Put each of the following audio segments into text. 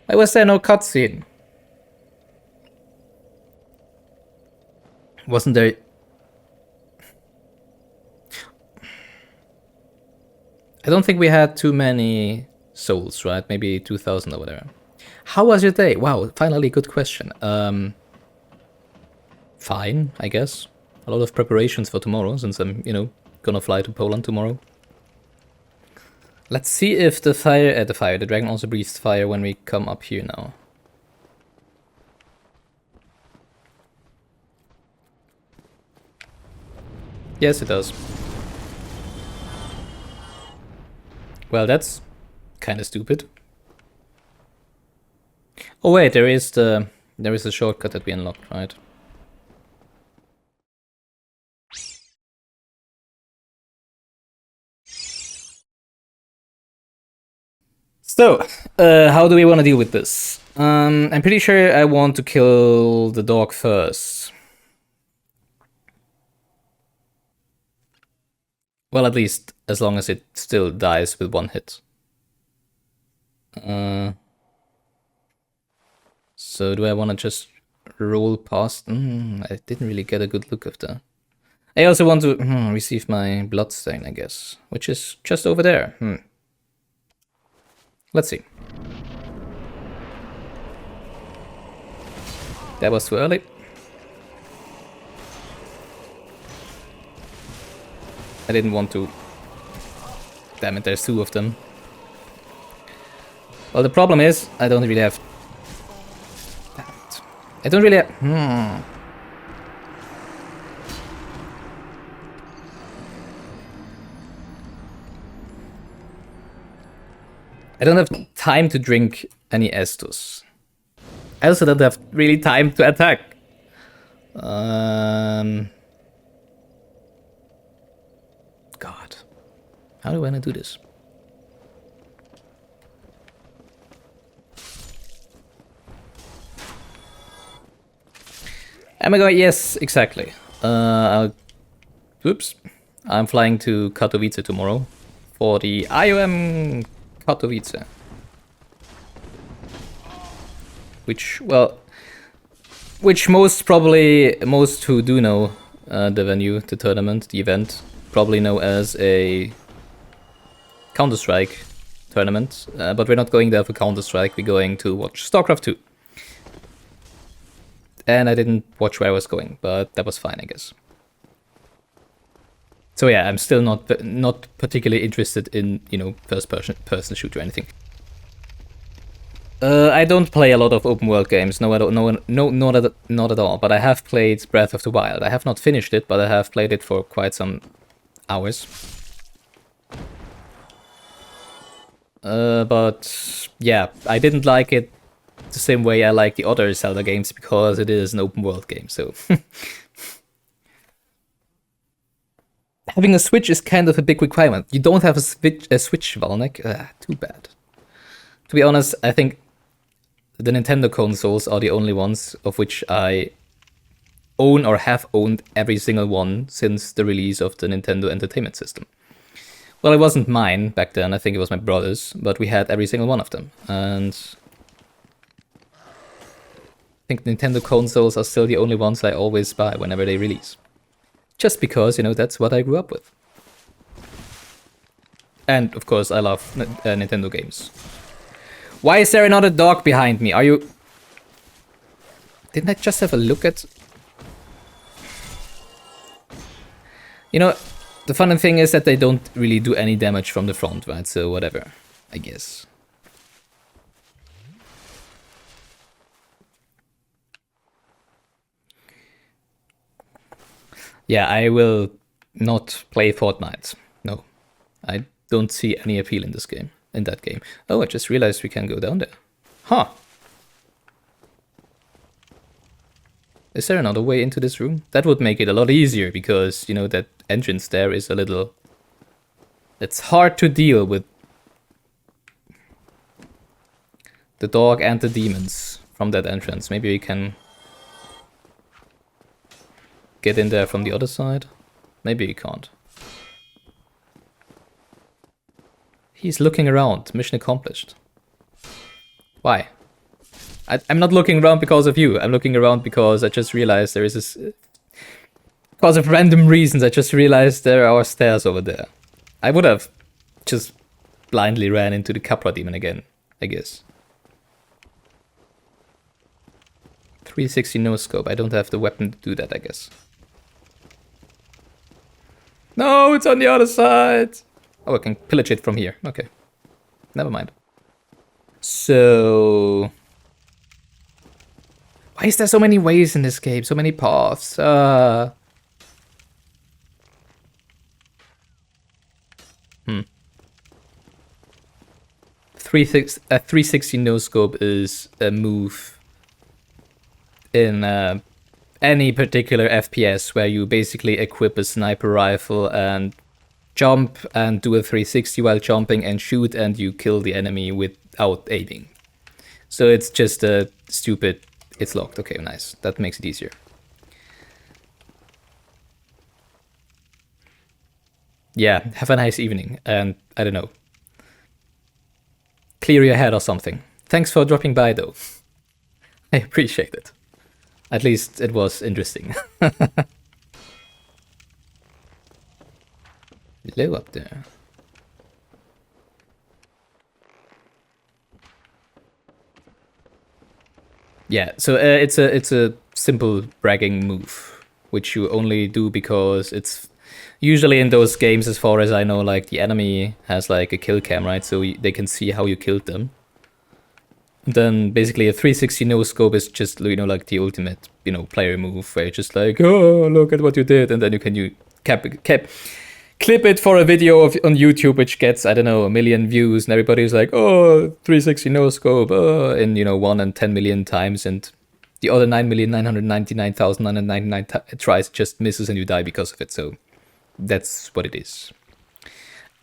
Why was there no cutscene? Wasn't there... I don't think we had too many souls, right? Maybe 2,000 or whatever. How was your day? Wow, finally good question. Fine, I guess. A lot of preparations for tomorrow, since I'm, you know, gonna fly to Poland tomorrow. Let's see if the the dragon also breathes fire when we come up here now. Yes, it does. Well, that's kind of stupid. Oh wait, there is a shortcut that we unlocked, right? So, how do we want to deal with this? I'm pretty sure I want to kill the dog first. Well, at least as long as it still dies with one hit. So do I want to just roll past? I didn't really get a good look of that. I also want to receive my bloodstain, I guess, which is just over there. Let's see. That was too early. I didn't want to. Damn it, there's two of them. Well, the problem is, I don't really have... Damn it. I don't really have... I don't have time to drink any Estus. I also don't have really time to attack. God. How do I want to do this? Am I going? Yes, exactly. Oops. I'm flying to Katowice tomorrow for the IOM Katowice. Which, well, most who do know the venue, the tournament, the event, probably know as a Counter-Strike tournament. But we're not going there for Counter-Strike, we're going to watch StarCraft 2. And I didn't watch where I was going, but that was fine, I guess. So yeah, I'm still not particularly interested in, you know, first-person shooter or anything. I don't play a lot of open world games, not at all. But I have played Breath of the Wild. I have not finished it, but I have played it for quite some hours. But yeah, I didn't like it the same way I like the other Zelda games because it is an open world game. So having a Switch is kind of a big requirement. You don't have a Switch, Valnek. Too bad. To be honest, I think the Nintendo consoles are the only ones of which I own or have owned every single one since the release of the Nintendo Entertainment System. Well, it wasn't mine back then, I think it was my brother's, but we had every single one of them. And I think Nintendo consoles are still the only ones I always buy whenever they release. Just because, you know, that's what I grew up with. And, of course, I love Nintendo games. Why is there another dog behind me? Are you... Didn't I just have a look at... You know, the funny thing is that they don't really do any damage from the front, right? So whatever, I guess. Yeah, I will not play Fortnite. No, I don't see any appeal in this game. In that game. Oh, I just realized we can go down there. Huh. Is there another way into this room? That would make it a lot easier because, you know, that entrance there is a little... It's hard to deal with the dog and the demons from that entrance. Maybe we can get in there from the other side. Maybe we can't. He's looking around. Mission accomplished. Why? I'm not looking around because of you. I'm looking around because I just realized there is this... Because of random reasons, I just realized there are stairs over there. I would have just blindly ran into the Capra demon again, I guess. 360 no scope. I don't have the weapon to do that, I guess. No, it's on the other side. Oh, I can pillage it from here. Okay. Never mind. So... Why is there so many ways in this game? So many paths? 360 no scope is a move in any particular FPS where you basically equip a sniper rifle and jump and do a 360 while jumping and shoot, and you kill the enemy without aiming. So it's just a stupid... It's locked. Okay, nice. That makes it easier. Yeah, have a nice evening, and I don't know. Clear your head or something. Thanks for dropping by, though. I appreciate it. At least it was interesting. Low up there. Yeah, so it's a simple bragging move, which you only do because it's usually in those games, as far as I know, like the enemy has like a kill cam, right? So they can see how you killed them. And then basically a 360 no scope is just, you know, like the ultimate, you know, player move where you're just like, oh, look at what you did, and then you can clip it for a video on YouTube, which gets, I don't know, 1 million views, and everybody's like, oh, 360 no scope, in, you know, 1 in 10 million times, and the other 9,999,999 tries just misses and you die because of it. So that's what it is.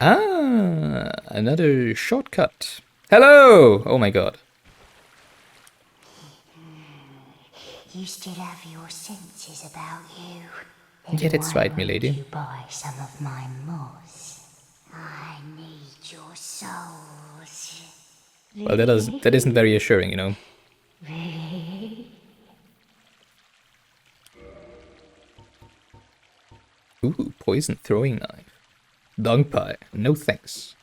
Ah, another shortcut. Hello! Oh my god. You still have your senses about you. Yeah, that's right, milady. You buy some of my moss. I need your souls. Well, that isn't very assuring, you know. Ooh, poison throwing knife. Dung pie. No thanks.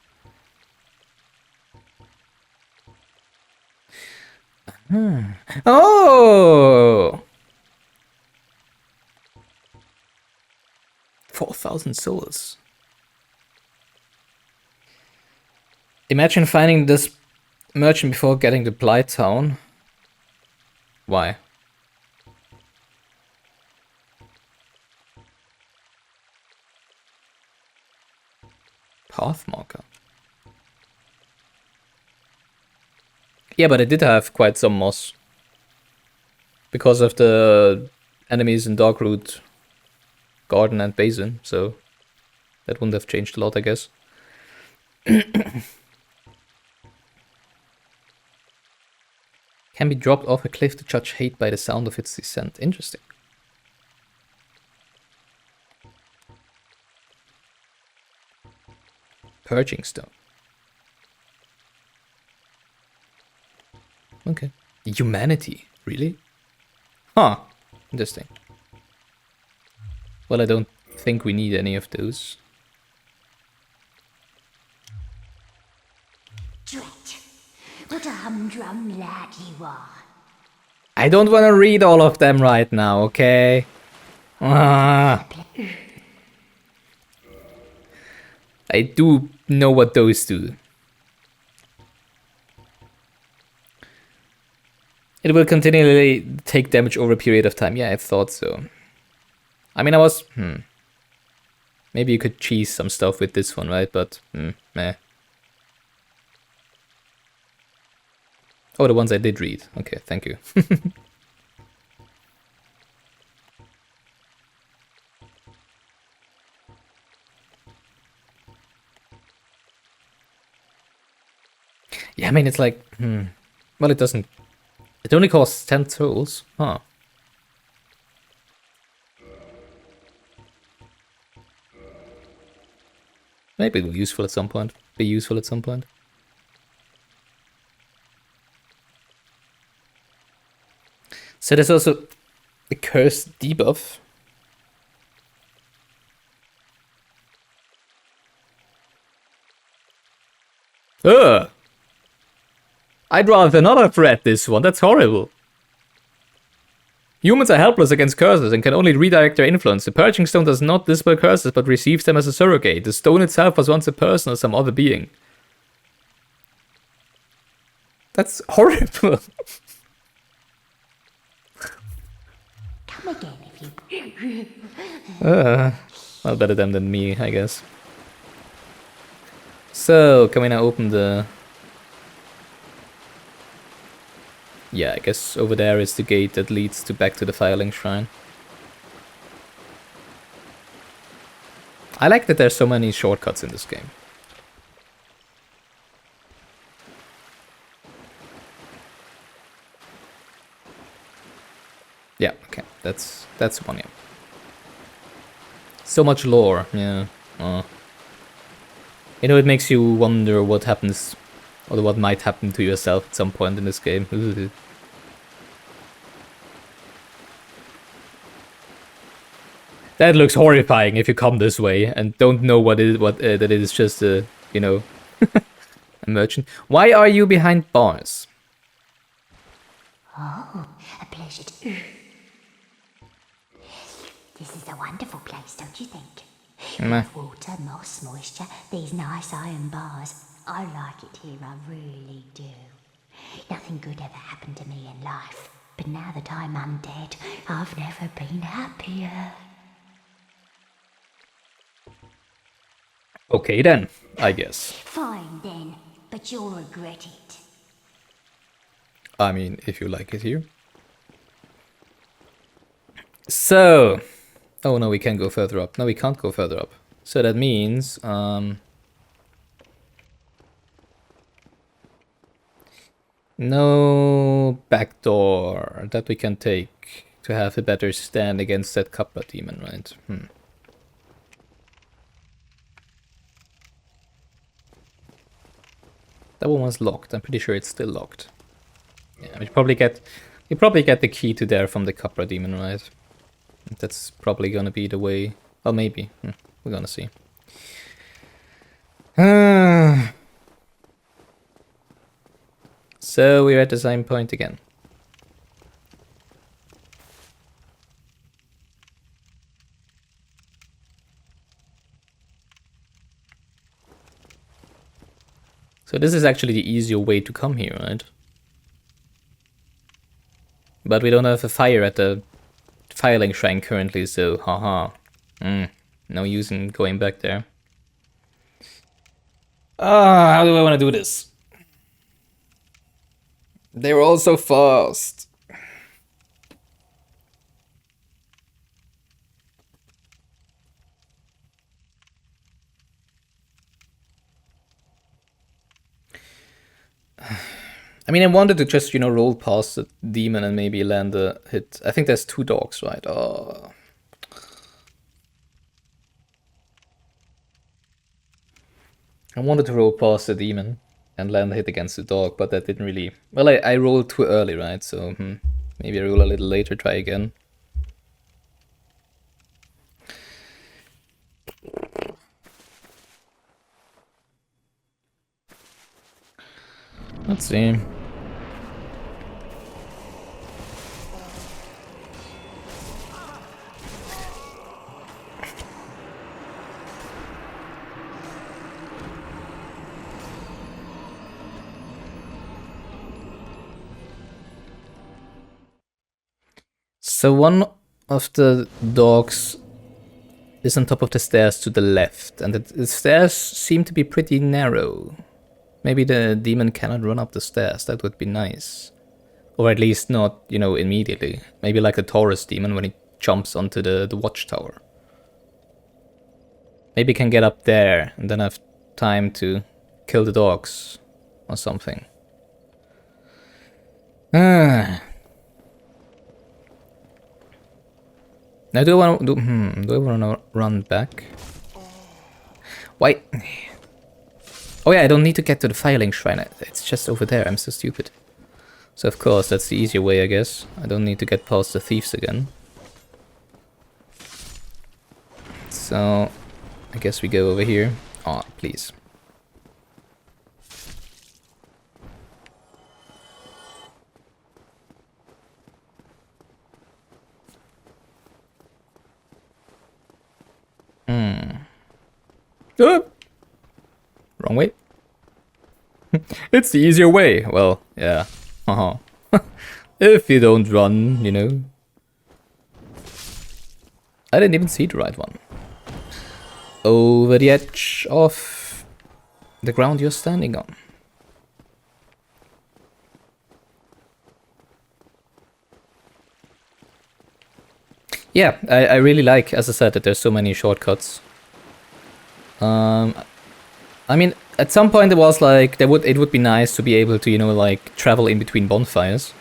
Oh! 4,000 souls. Imagine finding this merchant before getting to Blight Town. Why? Path marker. Yeah, but I did have quite some moss. Because of the enemies in Darkroot Garden and Basin, so that wouldn't have changed a lot, I guess. Can be dropped off a cliff to judge hate by the sound of its descent. Interesting. Purging stone. Okay. Humanity, really? Huh. Interesting. Well, I don't think we need any of those. Drat, what a humdrum lad you are. I don't want to read all of them right now, okay? I do know what those do. It will continually take damage over a period of time. Yeah, I thought so. I mean, I was... Maybe you could cheese some stuff with this one, right? But, meh. Oh, the ones I did read. Okay, thank you. Yeah, I mean, it's like... Well, it doesn't... It only costs 10 souls. Huh. Maybe it'll be useful at some point. So there's also the curse debuff. Ugh! I'd rather not have read this one, that's horrible. Humans are helpless against curses and can only redirect their influence. The Purging Stone does not dispel curses, but receives them as a surrogate. The stone itself was once a person or some other being. That's horrible. Come again if you... Well, better them than me, I guess. So, can we now open the... Yeah, I guess over there is the gate that leads back to the Filing Shrine. I like that there's so many shortcuts in this game. Yeah, okay, that's one, yeah. So much lore, yeah. You know, it makes you wonder what happens, or what might happen to yourself at some point in this game. Ugh. That looks horrifying if you come this way and don't know that it is just a, you know, a merchant. Why are you behind bars? Oh, a pleasure to... This is a wonderful place, don't you think? Nah. Water, moss, moisture, these nice iron bars. I like it here, I really do. Nothing good ever happened to me in life, but now that I'm undead, I've never been happier. Okay then, I guess. Fine then, but you'll regret it. I mean, if you like it here. So... Oh no, we can go further up. No, we can't go further up. So that means... no back door that we can take to have a better stand against that Capra demon, right? That one was locked. I'm pretty sure it's still locked. Yeah, you probably get the key to there from the Capra demon, right? That's probably gonna be the way. Well, maybe. We're gonna see. So we're at the same point again. So this is actually the easier way to come here, right? But we don't have a fire at the Filing Shrine currently, so haha. No use in going back there. How do I want to do this? They were all so fast. I mean, I wanted to just, you know, roll past the demon and maybe land a hit. I think there's 2 dogs, right? Oh. I wanted to roll past the demon and land a hit against the dog, but that didn't really... Well, I rolled too early, right? So, maybe I roll a little later, try again. Let's see. So one of the dogs is on top of the stairs to the left, and the stairs seem to be pretty narrow. Maybe the demon cannot run up the stairs, that would be nice. Or at least not, you know, immediately. Maybe like the Taurus demon when he jumps onto the watchtower. Maybe he can get up there and then have time to kill the dogs or something. Now do I want to run back? Why? Oh yeah, I don't need to get to the Filing Shrine. It's just over there. I'm so stupid. So of course, that's the easier way, I guess. I don't need to get past the thieves again. So, I guess we go over here. Oh, please. Oh! Wrong way. It's the easier way. Well, yeah. If you don't run, you know. I didn't even see the right one. Over the edge of the ground you're standing on. Yeah, I really like, as I said, that there's so many shortcuts. I mean, at some point it was like it would be nice to be able to, you know, like travel in between bonfires.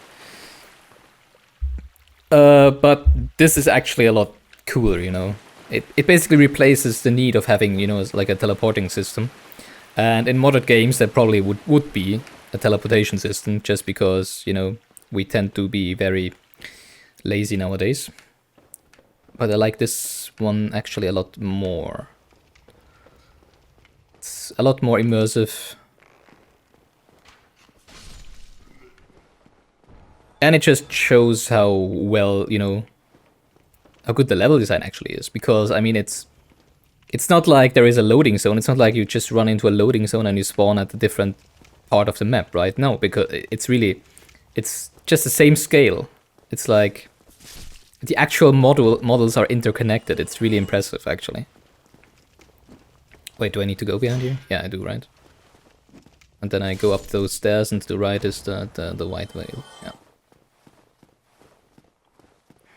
But this is actually a lot cooler, you know. It basically replaces the need of having, you know, like a teleporting system. And in modern games there probably would be a teleportation system, just because, you know, we tend to be very lazy nowadays. But I like this one actually a lot more. It's a lot more immersive. And it just shows how well, you know, how good the level design actually is. Because, I mean, it's not like there is a loading zone. It's not like you just run into a loading zone and you spawn at a different part of the map, right? No, because it's just the same scale. It's like the actual models are interconnected. It's really impressive, actually. Wait, do I need to go behind here? Yeah, I do, right? And then I go up those stairs, and to the right is the white veil. Yeah.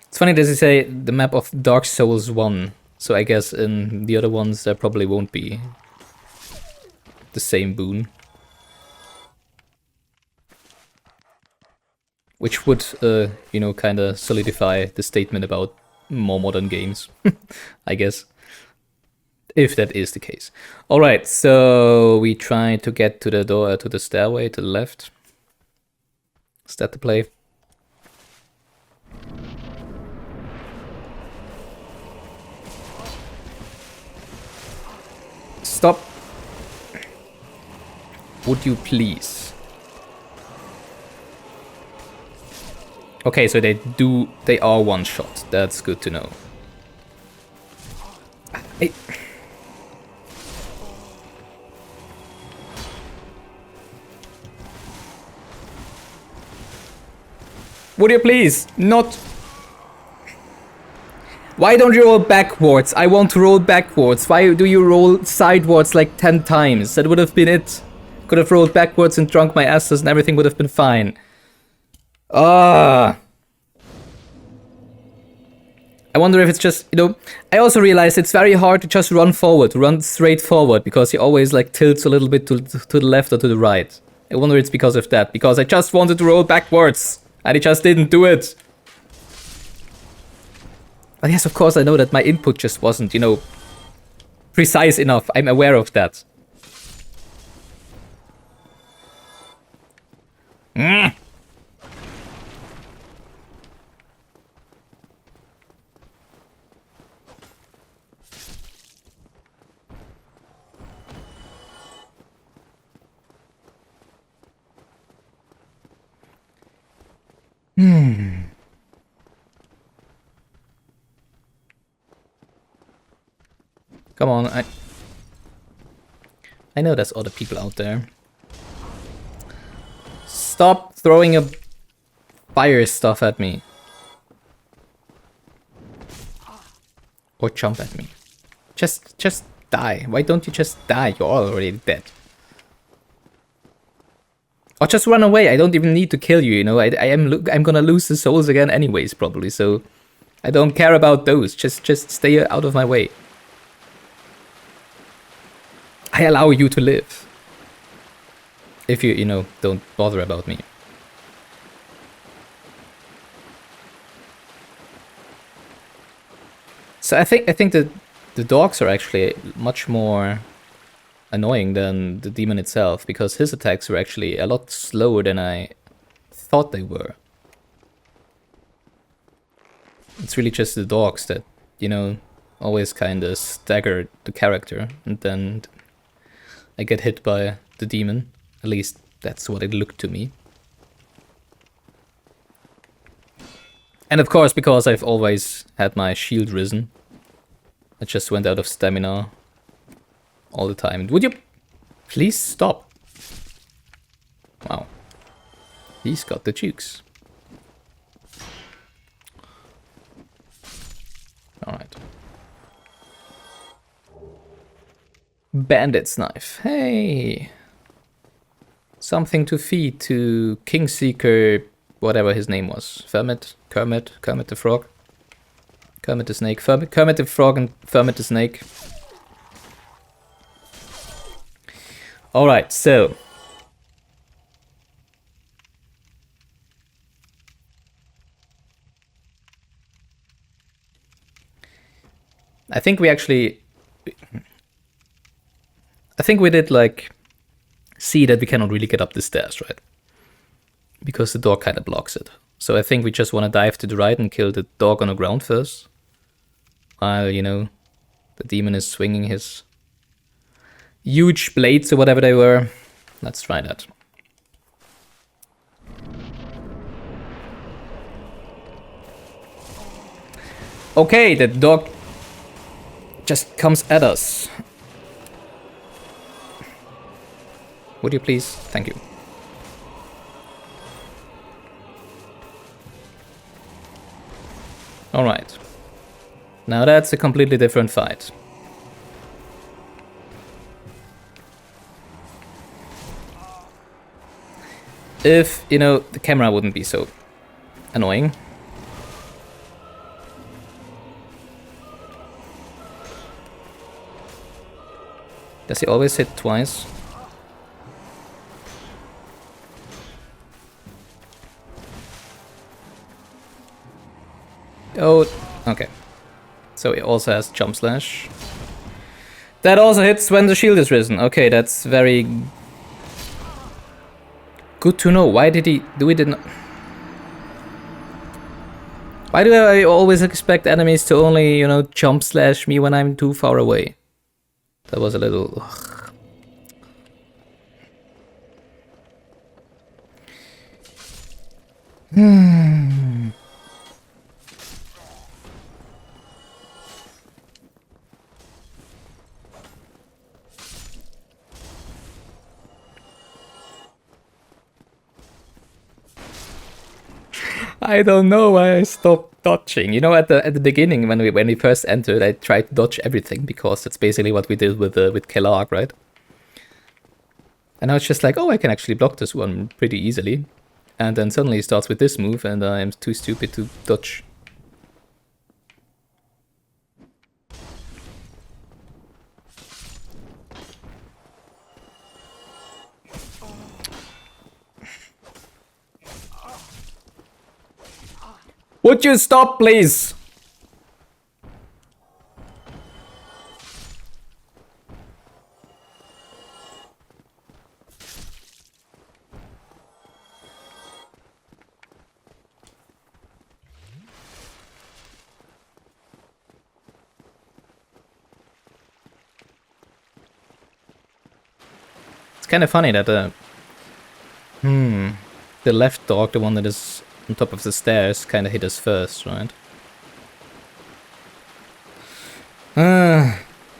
It's funny that they say the map of Dark Souls 1, so I guess in the other ones there probably won't be the same boon. Which would, you know, kind of solidify the statement about more modern games, I guess. If that is the case. Alright, so we try to get to the door, to the stairway to the left. Is that the play? Stop. Would you please? Okay, so they are one shot. That's good to know. Would you please not? Why don't you roll backwards? I want to roll backwards. Why do you roll sidewards like 10 times? That would have been it. Could have rolled backwards and drunk my asses and everything would have been fine. Ah. I wonder if it's just, you know, I also realize it's very hard to just run forward, run straight forward, because he always like tilts a little bit to the left or to the right. I wonder it's because of that, because I just wanted to roll backwards and he just didn't do it. But yes, of course I know that my input just wasn't, you know, precise enough. I'm aware of that. Come on, I know there's other people out there. Stop throwing a fire stuff at me. Or jump at me. Just die. Why don't you just die? You're already dead. Or just run away. I don't even need to kill you, you know. I'm gonna lose the souls again anyways, probably, so I don't care about those. Just stay out of my way. I allow you to live. If you know, don't bother about me. So I think that the dogs are actually much more annoying than the demon itself, because his attacks are actually a lot slower than I thought they were. It's really just the dogs that, you know, always kind of stagger the character, and then I get hit by the demon. At least that's what it looked to me. And of course, because I've always had my shield risen, I just went out of stamina all the time. Would you please stop? Wow. He's got the jukes. Alright. Bandit's knife. Hey! Something to feed to Kingseeker, whatever his name was. Kermit the Frog. Kermit the Snake. Kermit the Frog and Kermit the Snake. Alright, so. I think we did like see that we cannot really get up the stairs, right? Because the door kind of blocks it. So I think we just want to dive to the right and kill the dog on the ground first. While, you know, the demon is swinging his huge blades or whatever they were. Let's try that. Okay, the dog just comes at us. Would you please? Thank you. Alright. Now that's a completely different fight. If, you know, the camera wouldn't be so annoying. Does he always hit twice? Oh, okay. So he also has jump slash. That also hits when the shield is risen. Okay, that's very good to know. Why did he do it? Why do I always expect enemies to only, you know, jump slash me when I'm too far away? That was a little. Ugh. I don't know why I stopped dodging. You know, at the beginning when we first entered, I tried to dodge everything because that's basically what we did with Kellogg, right? And I was just like, oh, I can actually block this one pretty easily. And then suddenly he starts with this move, and I'm too stupid to dodge. Would you stop, please? It's kind of funny that the left dog, the one that is on top of the stairs, kind of hit us first, right?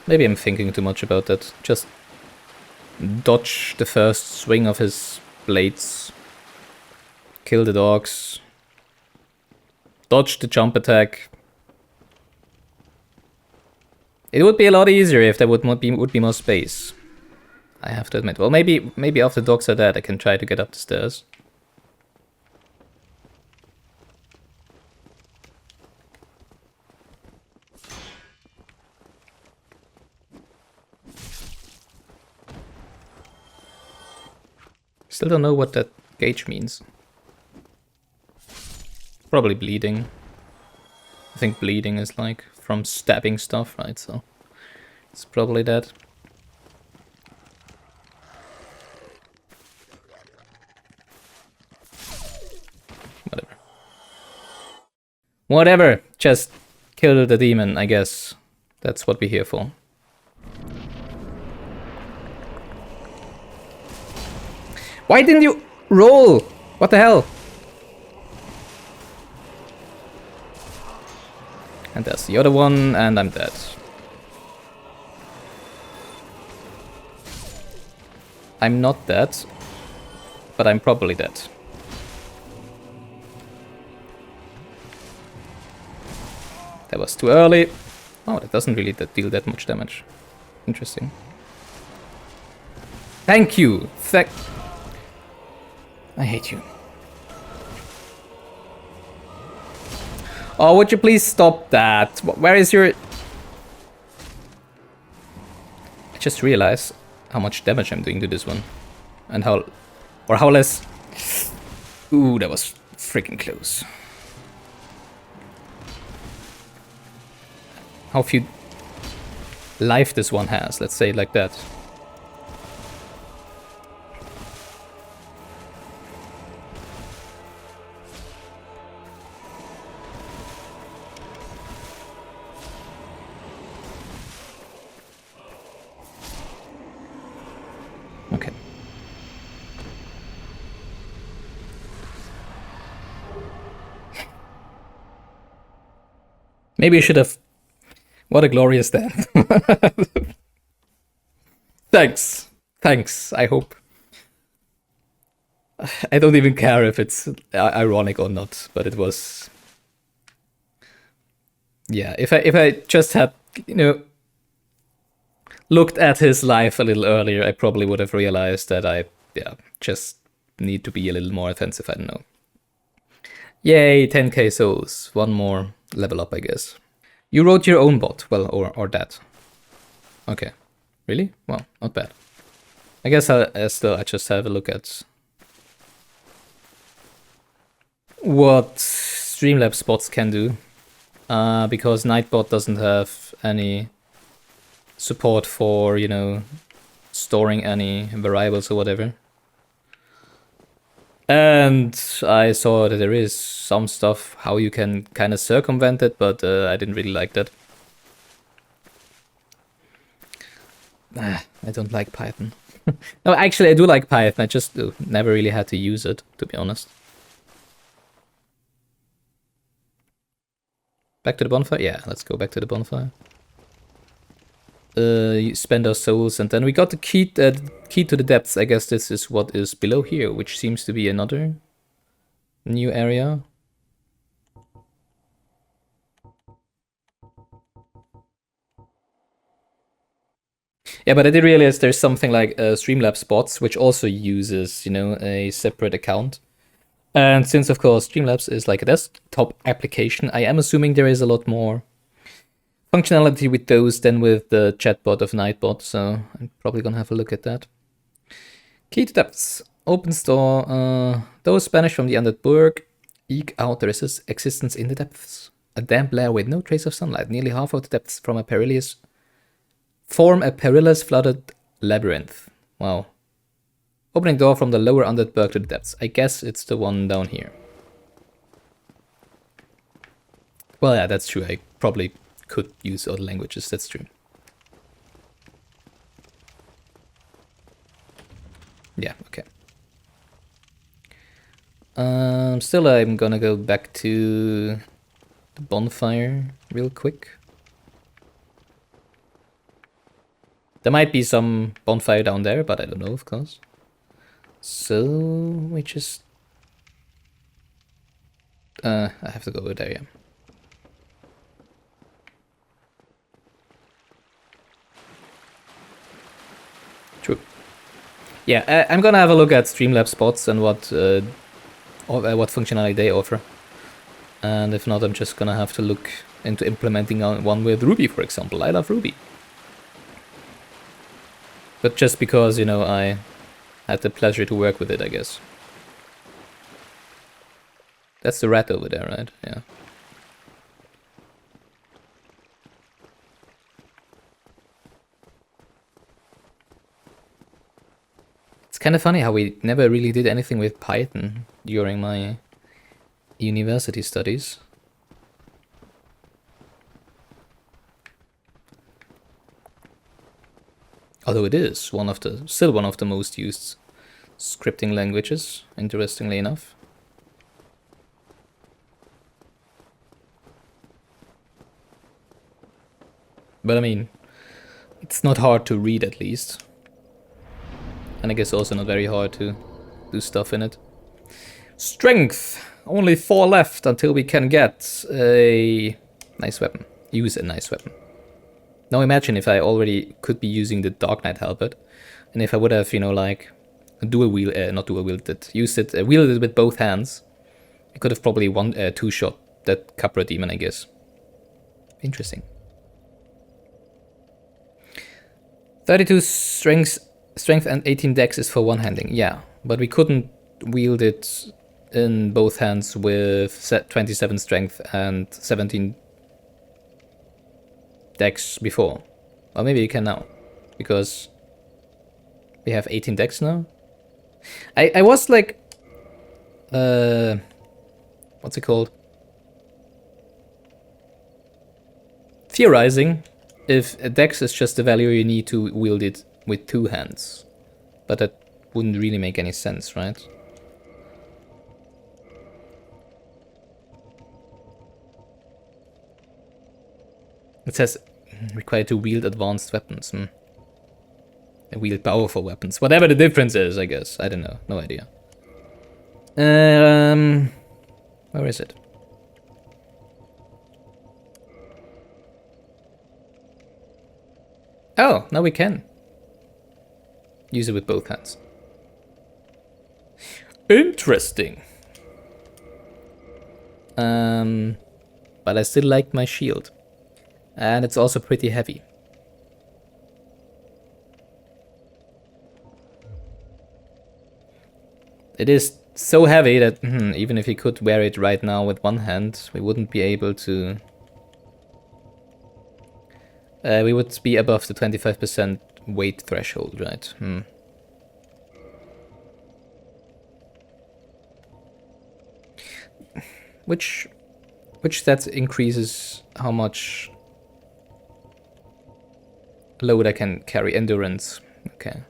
Maybe I'm thinking too much about that. Just dodge the first swing of his blades. Kill the dogs. Dodge the jump attack. It would be a lot easier if there would be more space. I have to admit. Well, maybe after dogs are dead, I can try to get up the stairs. Still don't know what that gauge means. Probably bleeding. I think bleeding is like from stabbing stuff, right? So it's probably that. Whatever, just kill the demon, I guess. That's what we're here for. Why didn't you roll? What the hell? And there's the other one, and I'm dead. I'm not dead, but I'm probably dead. That was too early. Oh, that doesn't really deal that much damage. Interesting. Thank you! I hate you. Oh, would you please stop that? Where is your... I just realized how much damage I'm doing to this one. And how... Or how less... Ooh, that was freaking close. How few life this one has, let's say it like that. Okay. Maybe I should have... What a glorious death. Thanks. Thanks, I hope. I don't even care if it's ironic or not, but it was... Yeah, if I just had, you know, looked at his life a little earlier, I probably would have realized that I, just need to be a little more offensive, I don't know. Yay, 10k souls. One more level up, I guess. You wrote your own bot, well, or that. Okay. Really? Well, not bad. I guess I just have a look at what Streamlabs bots can do. Because Nightbot doesn't have any support for, you know, storing any variables or whatever. And I saw that there is some stuff how you can kind of circumvent it, but I didn't really like that. I don't like Python. No, actually I do like Python, I just never really had to use it, to be honest. Back to the bonfire? Yeah, let's go back to the bonfire. You spend our souls, and then we got the key to the depths. I guess this is what is below here, which seems to be another new area. Yeah, but I did realize there's something like Streamlabs bots, which also uses, you know, a separate account. And since, of course, Streamlabs is like a desktop application, I am assuming there is a lot more functionality with those than with the chatbot of Nightbot, so I'm probably gonna have a look at that. Key to depths. Opens door. Those banished from the undead burg eke out their existence in the depths. A damp lair with no trace of sunlight. Nearly half of the depths form a perilous flooded labyrinth. Wow. Opening door from the lower undead burg to the depths. I guess it's the one down here. Well, yeah, that's true. I probably could use other languages, that's true. Yeah, okay. Still, I'm gonna go back to the bonfire real quick. There might be some bonfire down there, but I don't know, of course. So, we just... I have to go over there, yeah. True. Yeah, I'm gonna have a look at Streamlabs bots and what functionality they offer. And if not, I'm just gonna have to look into implementing one with Ruby, for example. I love Ruby. But just because, you know, I had the pleasure to work with it, I guess. That's the rat over there, right? Yeah. It's kind of funny how we never really did anything with Python during my university studies. Although it is still one of the most used scripting languages, interestingly enough. But I mean, it's not hard to read at least. And I guess also not very hard to do stuff in it. Strength! Only 4 left until we can get a nice weapon. Use a nice weapon. Now imagine if I already could be using the Dark Knight Halberd. And if I would have, you know, like, wielded it with both hands. I could have probably two-shot that Capra demon, I guess. Interesting. 32 strength and 18 dex is for one-handing, yeah. But we couldn't wield it in both hands with 27 strength and 17 dex before. Or maybe you can now, because we have 18 dex now. I was like, what's it called? Theorizing if a dex is just the value you need to wield it with 2 hands. But that wouldn't really make any sense, right? It says required to wield advanced weapons. Wield powerful weapons. Whatever the difference is, I guess. I don't know. No idea. Where is it? Oh, now we can use it with both hands. Interesting. But I still like my shield. And it's also pretty heavy. It is so heavy that even if we could wear it right now with one hand, we wouldn't be able to... we would be above the 25% weight threshold, right? Which stat increases how much load I can carry? Endurance. Okay.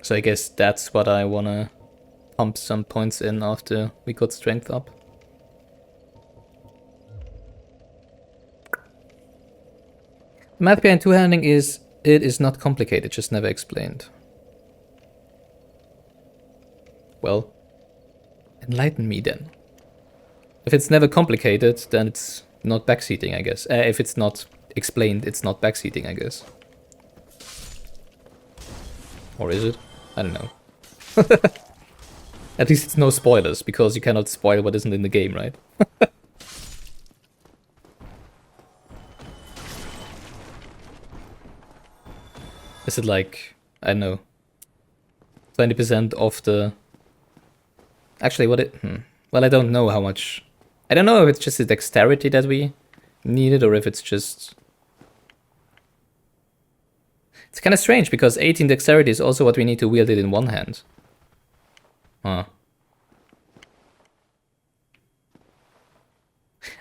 So I guess that's what I wanna pump some points in after we got strength up. The math behind two-handing is it is not complicated, just never explained. Well, enlighten me then. If it's never complicated, then it's not backseating, I guess. If it's not explained, it's not backseating, I guess. Or is it? I don't know. At least it's no spoilers, because you cannot spoil what isn't in the game, right? Is it like, I don't know, 20% of the... Actually, what it... Well, I don't know how much... I don't know if it's just the dexterity that we needed, or if it's just... It's kind of strange, because 18 dexterity is also what we need to wield it in one hand. Huh.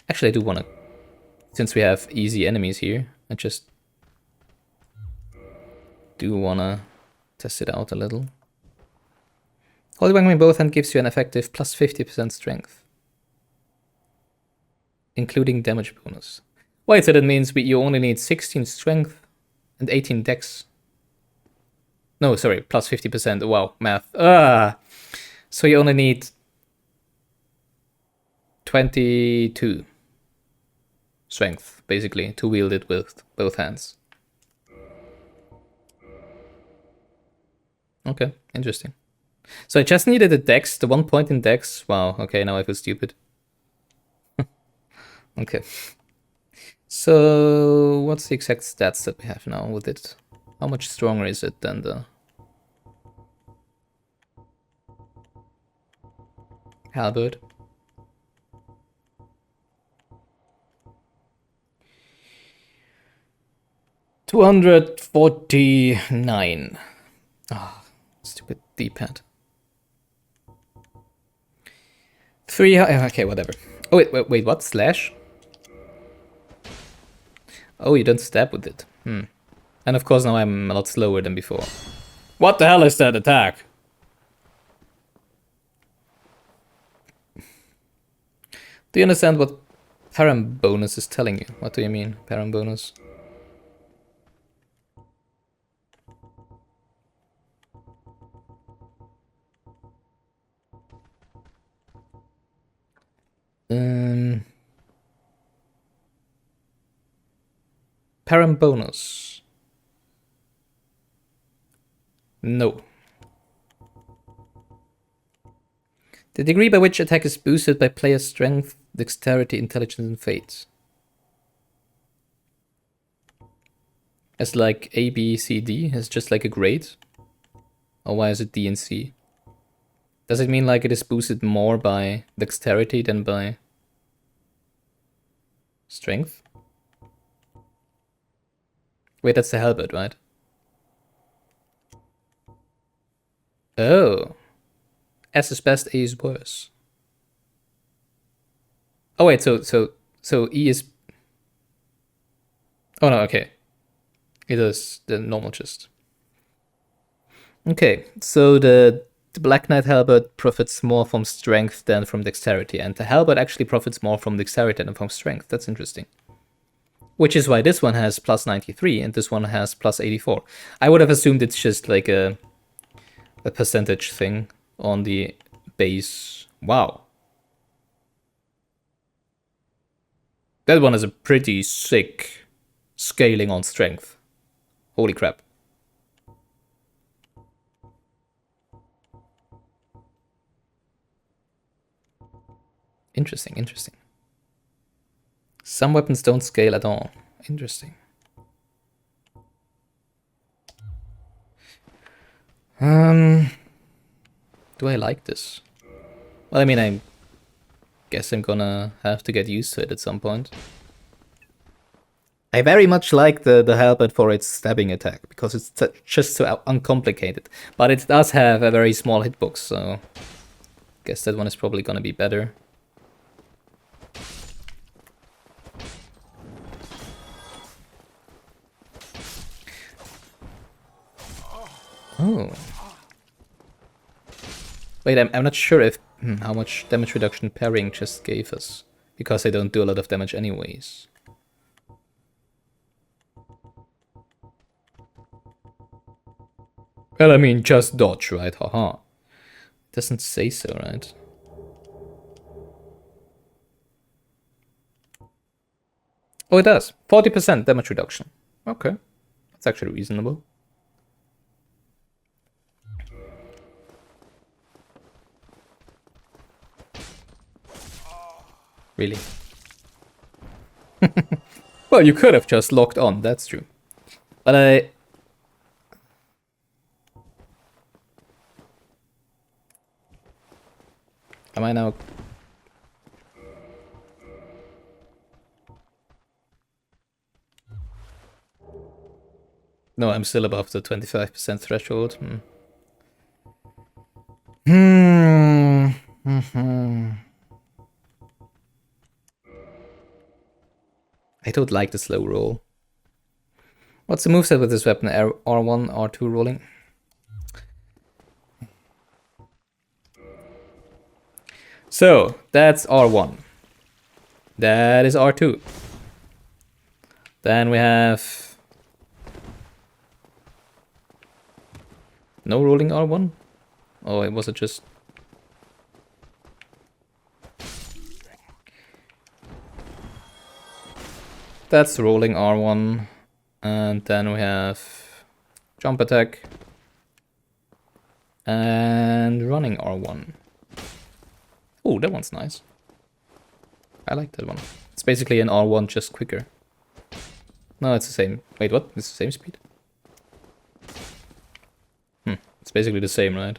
Actually, I do want to... Since we have easy enemies here, I just... do want to test it out a little. Holding weapon in both hands gives you an effective plus 50% strength. Including damage bonus. Wait, so that means you only need 16 strength and 18 dex. No, sorry, plus 50%. Wow, math. So you only need 22 strength, basically, to wield it with both hands. Okay, interesting. So I just needed a dex, the 1 point in dex. Wow, okay, now I feel stupid. Okay. So what's the exact stats that we have now with it? How much stronger is it than the halberd? $249. Ah, stupid D-pad. 3... Okay, whatever. Oh, wait, what? Slash? Oh, you don't stab with it. And of course now I'm a lot slower than before. What the hell is that attack? Do you understand what param bonus is telling you? What do you mean, param bonus? Param bonus. No. The degree by which attack is boosted by player's strength, dexterity, intelligence, and fate. As like A, B, C, D? It's just like a grade? Or why is it D and C? Does it mean like it is boosted more by dexterity than by strength? Wait, that's the halberd, right? Oh. S is best, A is worse. Oh wait, so E is... Oh no, okay. It is the normal chest. Okay, so the Black Knight halberd profits more from strength than from dexterity, and the halberd actually profits more from dexterity than from strength. That's interesting. Which is why this one has plus 93 and this one has plus 84. I would have assumed it's just like a percentage thing on the base. Wow. That one is a pretty sick scaling on strength. Holy crap. Interesting, interesting. Some weapons don't scale at all. Interesting. Do I like this? Well, I mean, I guess I'm gonna have to get used to it at some point. I very much like the halberd for its stabbing attack, because it's just so uncomplicated. But it does have a very small hitbox, so... guess that one is probably gonna be better. Oh. Wait, I'm not sure if how much damage reduction parrying just gave us, because they don't do a lot of damage anyways. Well, I mean, just dodge, right? Haha. Doesn't say so, right? Oh, it does. 40% damage reduction. Okay. That's actually reasonable. Really? Well, you could have just locked on, that's true. But am I now... No, I'm still above the 25% threshold. I don't like the slow roll. What's the moveset with this weapon? R1, R2 rolling? So, that's R1. That is R2. Then we have... no rolling R1? Oh, it was it just... that's rolling R1. And then we have jump attack and running R1. Oh, that one's nice. I like that one. It's basically an R1 just quicker. No, it's the same. Wait, what? It's the same speed? It's basically the same, right?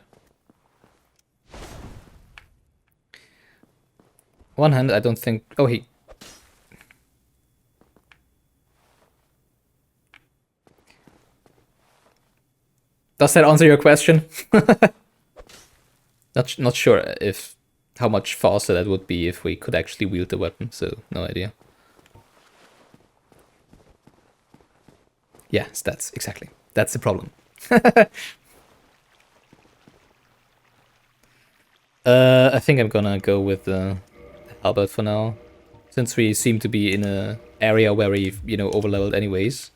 One hand, I don't think... oh, he... does that answer your question? Not sure if how much faster that would be if we could actually wield the weapon, so no idea. Yeah, stats, exactly. That's the problem. I think I'm gonna go with Albert for now, since we seem to be in a area where we've, overleveled anyways.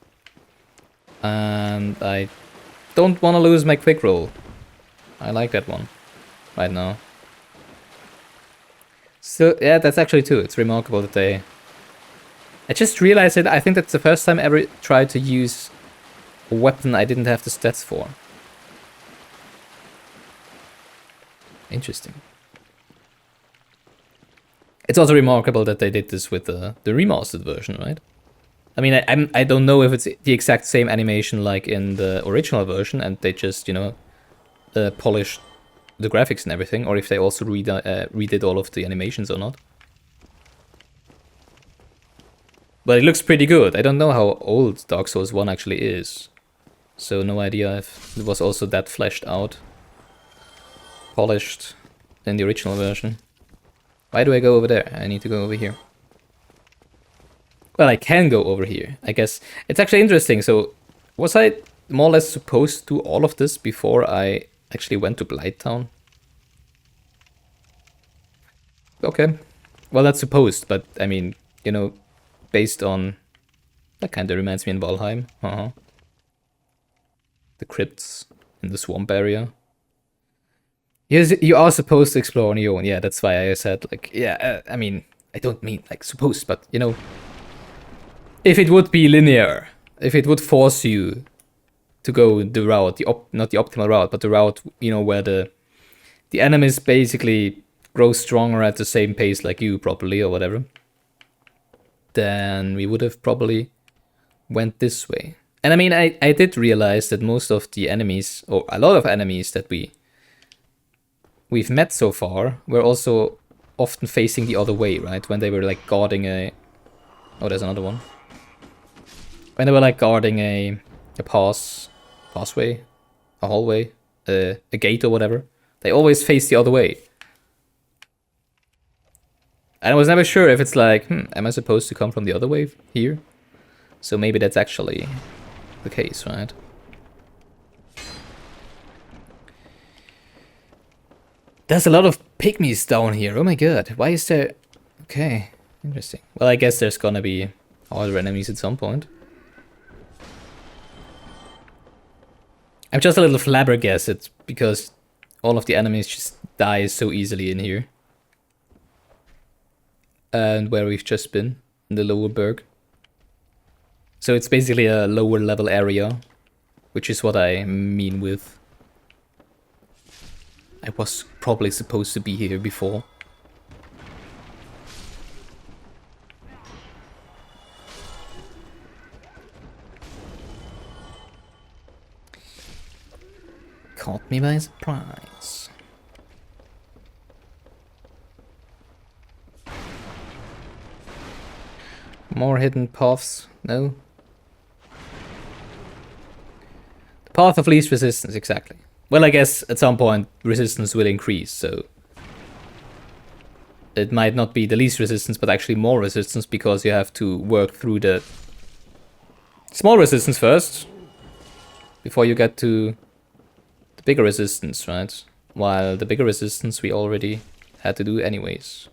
And I don't want to lose my quick roll. I like that one right now. So, yeah, that's actually too. It's remarkable that they... I just realized it. I think that's the first time I ever tried to use a weapon I didn't have the stats for. Interesting. It's also remarkable that they did this with the remastered version, right? I mean, I don't know if it's the exact same animation like in the original version, and they just, polished the graphics and everything, or if they also redid all of the animations or not. But it looks pretty good. I don't know how old Dark Souls 1 actually is, so no idea if it was also that fleshed out, polished in the original version. Why do I go over there? I need to go over here. Well, I can go over here, I guess. It's actually interesting. So, was I more or less supposed to do all of this before I actually went to Blighttown? Okay. Well, that's supposed, but I mean, based on... That kind of reminds me in Valheim. The crypts in the swamp area. Yes, you are supposed to explore on your own. Yeah, that's why I said, like, yeah, I mean, I don't mean, like, supposed, but, if it would be linear, if it would force you to go the route, not the optimal route, but the route, where the enemies basically grow stronger at the same pace like you, probably, or whatever, then we would have probably went this way. And I mean, I did realize that most of the enemies, or a lot of enemies that we've met so far were also often facing the other way, right? When they were like guarding a... Oh, there's another one. When they were like guarding a passway, a hallway, a gate or whatever, they always face the other way. And I was never sure if it's like, am I supposed to come from the other way here? So maybe that's actually the case, right? There's a lot of pygmies down here. Oh my god. Why is there... Okay. Interesting. Well, I guess there's gonna be harder enemies at some point. I'm just a little flabbergasted because all of the enemies just die so easily in here. And where we've just been, in the lower berg. So it's basically a lower level area, which is what I mean with... I was probably supposed to be here before. Caught me by surprise. More hidden paths? No? The path of least resistance, exactly. Well, I guess at some point resistance will increase, so... It might not be the least resistance, but actually more resistance, because you have to work through the small resistance first, before you get to the bigger resistance, right? While the bigger resistance we already had to do anyways.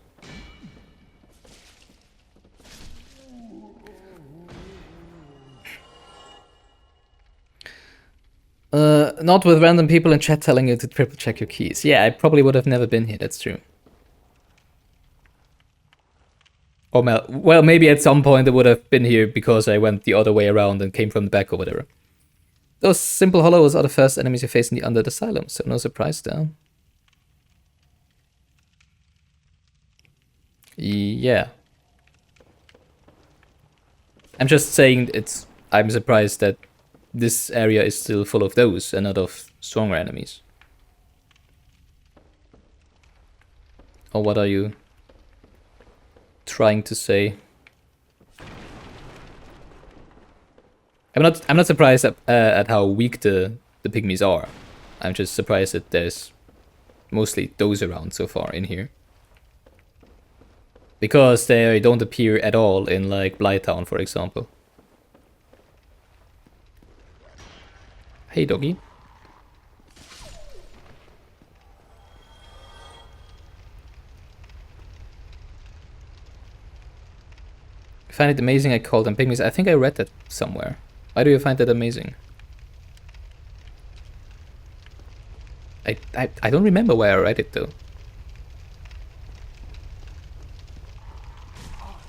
Not with random people in chat telling you to triple check your keys. Yeah, I probably would have never been here, that's true. Or well, maybe at some point I would have been here because I went the other way around and came from the back or whatever. Those simple hollows are the first enemies you face in the Undead Asylum, so no surprise there. Yeah. I'm just saying I'm surprised that this area is still full of those and not of stronger enemies. Or what are you trying to say? I'm not surprised at how weak the pygmies are. I'm just surprised that there's mostly those around so far in here. Because they don't appear at all in like Blighttown, for example. Hey, doggy. I find it amazing I called them pygmies. I think I read that somewhere. Why do you find that amazing? I don't remember where I read it though.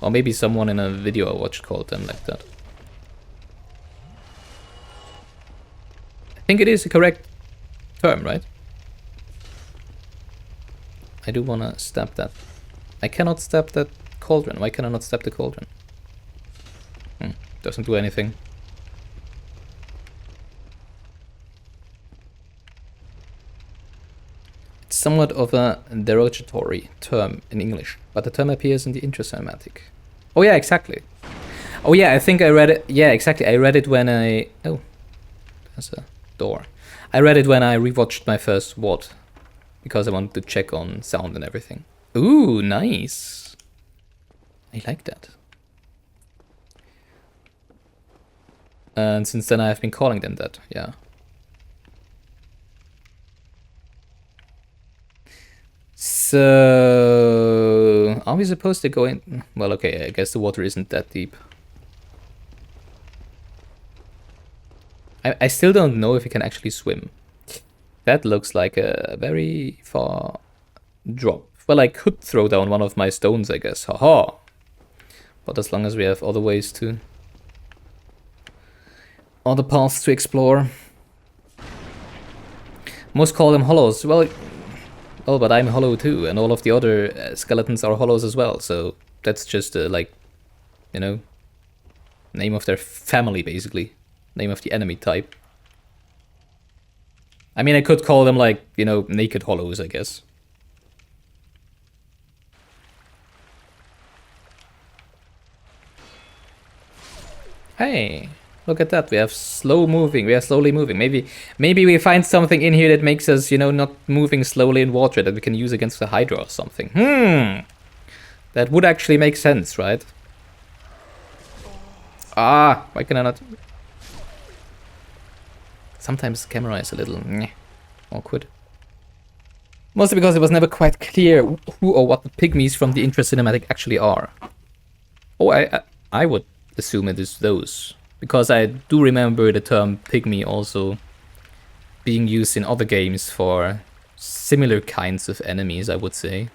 Or maybe someone in a video I watched called them like that. I think it is a correct term, right? I do wanna stab that. I cannot stab that cauldron. Why can I not stab the cauldron? Doesn't do anything. It's somewhat of a derogatory term in English, but the term appears in the intro cinematic. Oh yeah, exactly. Oh yeah, I think I read it. Yeah, exactly. I read it when I... Oh, there's a door. I read it when I rewatched my first WOD, because I wanted to check on sound and everything. Ooh, nice. I like that. And since then I've been calling them that, yeah. So... Are we supposed to go in? Well, okay, I guess the water isn't that deep. I still don't know if you can actually swim. That looks like a very far drop. Well, I could throw down one of my stones, I guess. Haha! But as long as we have other ways to... Other paths to explore. Most call them hollows. Well, but I'm hollow too, and all of the other skeletons are hollows as well, so that's just like, you know, name of their family, basically. Name of the enemy type. I mean, I could call them like, you know, naked hollows, I guess. Hey! Look at that, we have slow moving, we are slowly moving. Maybe we find something in here that makes us, you know, not moving slowly in water that we can use against the Hydra or something. That would actually make sense, right? Ah, why can I not? Sometimes the camera is a little awkward. Mostly because it was never quite clear who or what the pygmies from the intro cinematic actually are. Oh, I would assume it is those. Because I do remember the term pygmy also being used in other games for similar kinds of enemies, I would say.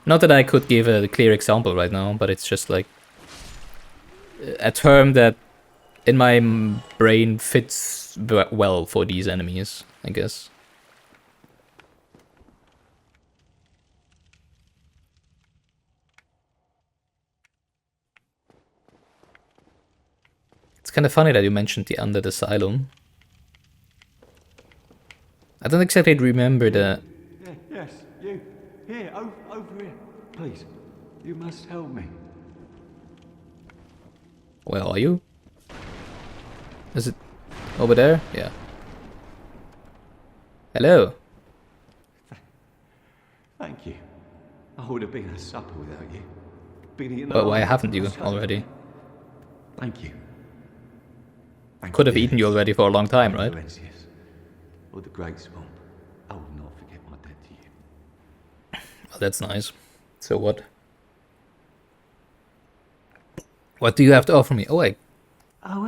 Not that I could give a clear example right now, but it's just like a term that in my brain fits well for these enemies, I guess. It's kind of funny that you mentioned the Undead Asylum. I don't exactly remember the... Yes, you. Here, over here. Please, you must help me. Where are you? Is it over there? Yeah. Hello. Thank you. I would have been a supper without you. Been eating Well, why haven't you already? Thank you. Could have eaten you already for a long time, right? Or the Great Swamp. I will not forget my debt to you. Well, that's nice. So what? What do you have to offer me? Oh, I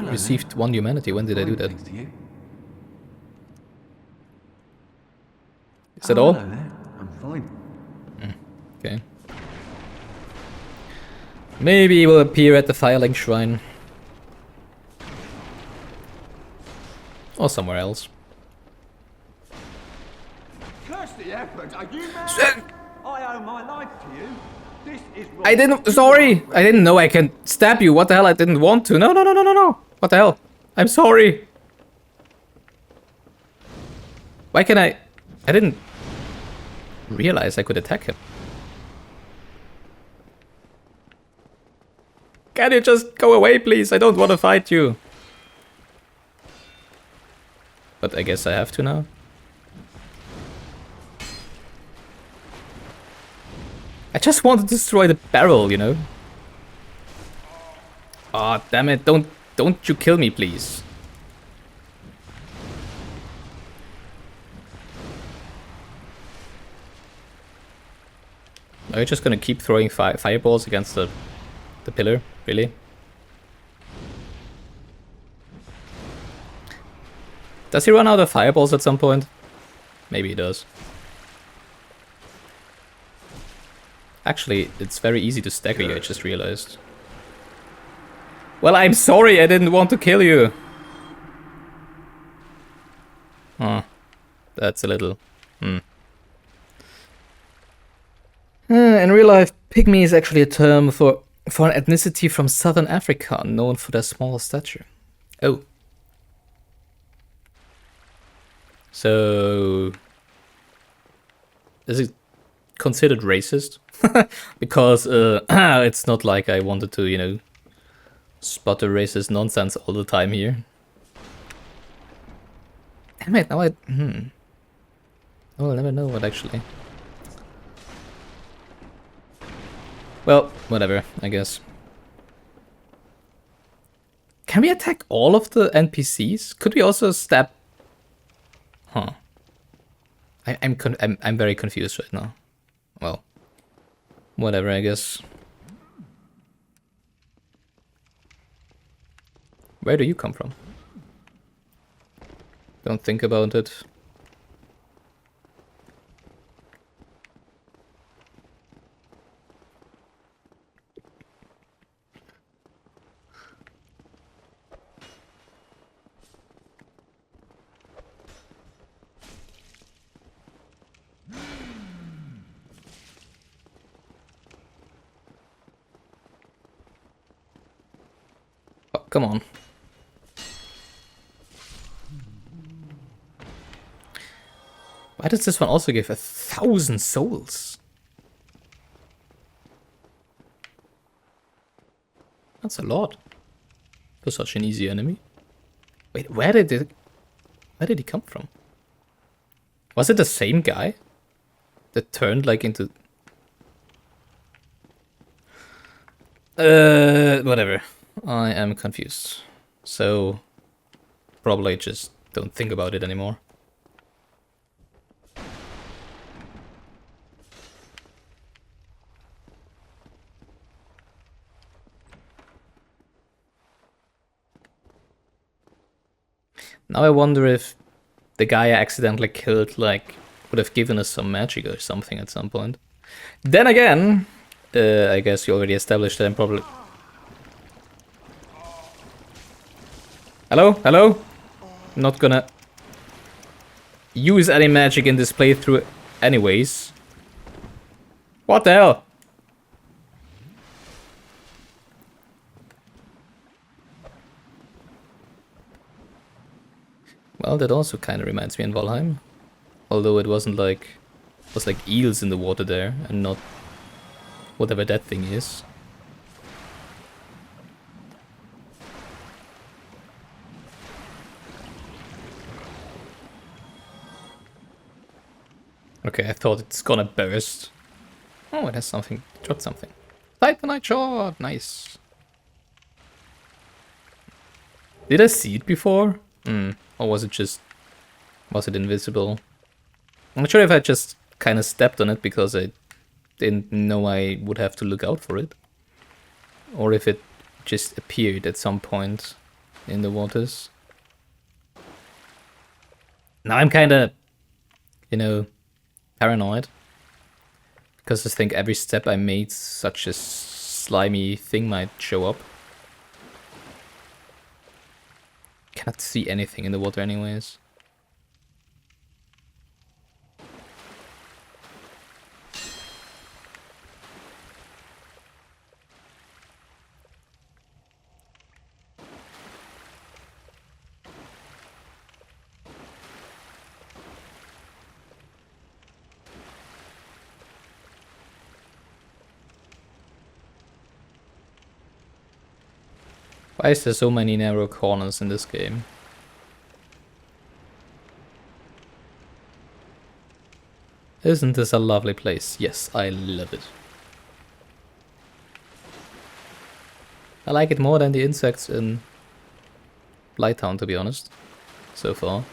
received 1 humanity. When did I do that? Thanks to you. Is that all? Hello there. I'm fine. Okay. Maybe he will appear at the Firelink Shrine. Or somewhere else. Curse the effort. Are you mad? I owe my life to you. This is wrong. I didn't... Sorry! I didn't know I can stab you. What the hell? I didn't want to. No. What the hell? I'm sorry. Why can I... I didn't realize I could attack him. Can you just go away, please? I don't want to fight you. But I guess I have to now. I just want to destroy the barrel, you know? Aw, damn it. Don't you kill me, please. Are you just gonna keep throwing fireballs against the pillar? Really? Does he run out of fireballs at some point? Maybe he does. Actually, it's very easy to stagger you, I just realized. Well, I'm sorry, I didn't want to kill you. Oh, that's a little... in real life, pygmy is actually a term for an ethnicity from southern Africa, known for their small stature. Oh. So... is it considered racist? Because it's not like I wanted to, you know, spot a racist nonsense all the time here. Damn it, now I... Oh, I'll never know what actually... Well, whatever, I guess. Can we attack all of the NPCs? Could we also stab... Huh. I'm very confused right now. Well, whatever, I guess. Where do you come from? Don't think about it. Oh, come on. Why does this one also give 1,000 souls? That's a lot for such an easy enemy. Wait, where did he come from? Was it the same guy that turned like into... whatever. I am confused. So, probably just don't think about it anymore. Now I wonder if the guy I accidentally killed, like, would have given us some magic or something at some point. Then again, I guess you already established that I'm probably... Hello? Hello? I'm not gonna use any magic in this playthrough anyways. What the hell? Well, that also kind of reminds me in Valheim. Although it wasn't like... It was like eels in the water there, and not whatever that thing is. Okay, I thought it's gonna burst. Oh, it has something. It dropped something. Titanite shot! Nice. Did I see it before? Or was it just... Was it invisible? I'm not sure if I just kind of stepped on it because I didn't know I would have to look out for it. Or if it just appeared at some point in the waters. Now I'm kind of, you know, paranoid. Because I think every step I made, such a slimy thing might show up. Cannot see anything in the water anyways. Why is there so many narrow corners in this game? Isn't this a lovely place? Yes, I love it. I like it more than the insects in Blighttown, to be honest, so far.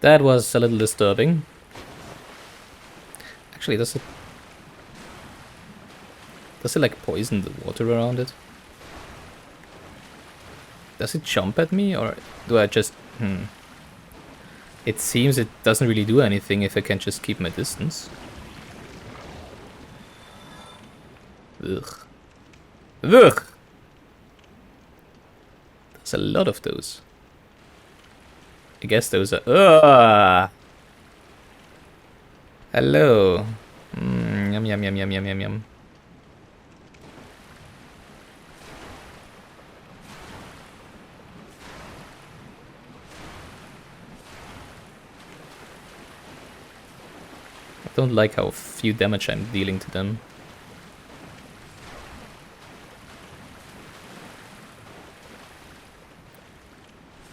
That was a little disturbing. Actually, does it like poison the water around it? Does it jump at me, or do I just... It seems it doesn't really do anything if I can just keep my distance. Ugh. Ugh! There's a lot of those. I guess those are... Ugh! Hello. Yum yum yum yum yum yum yum. I don't like how few damage I'm dealing to them.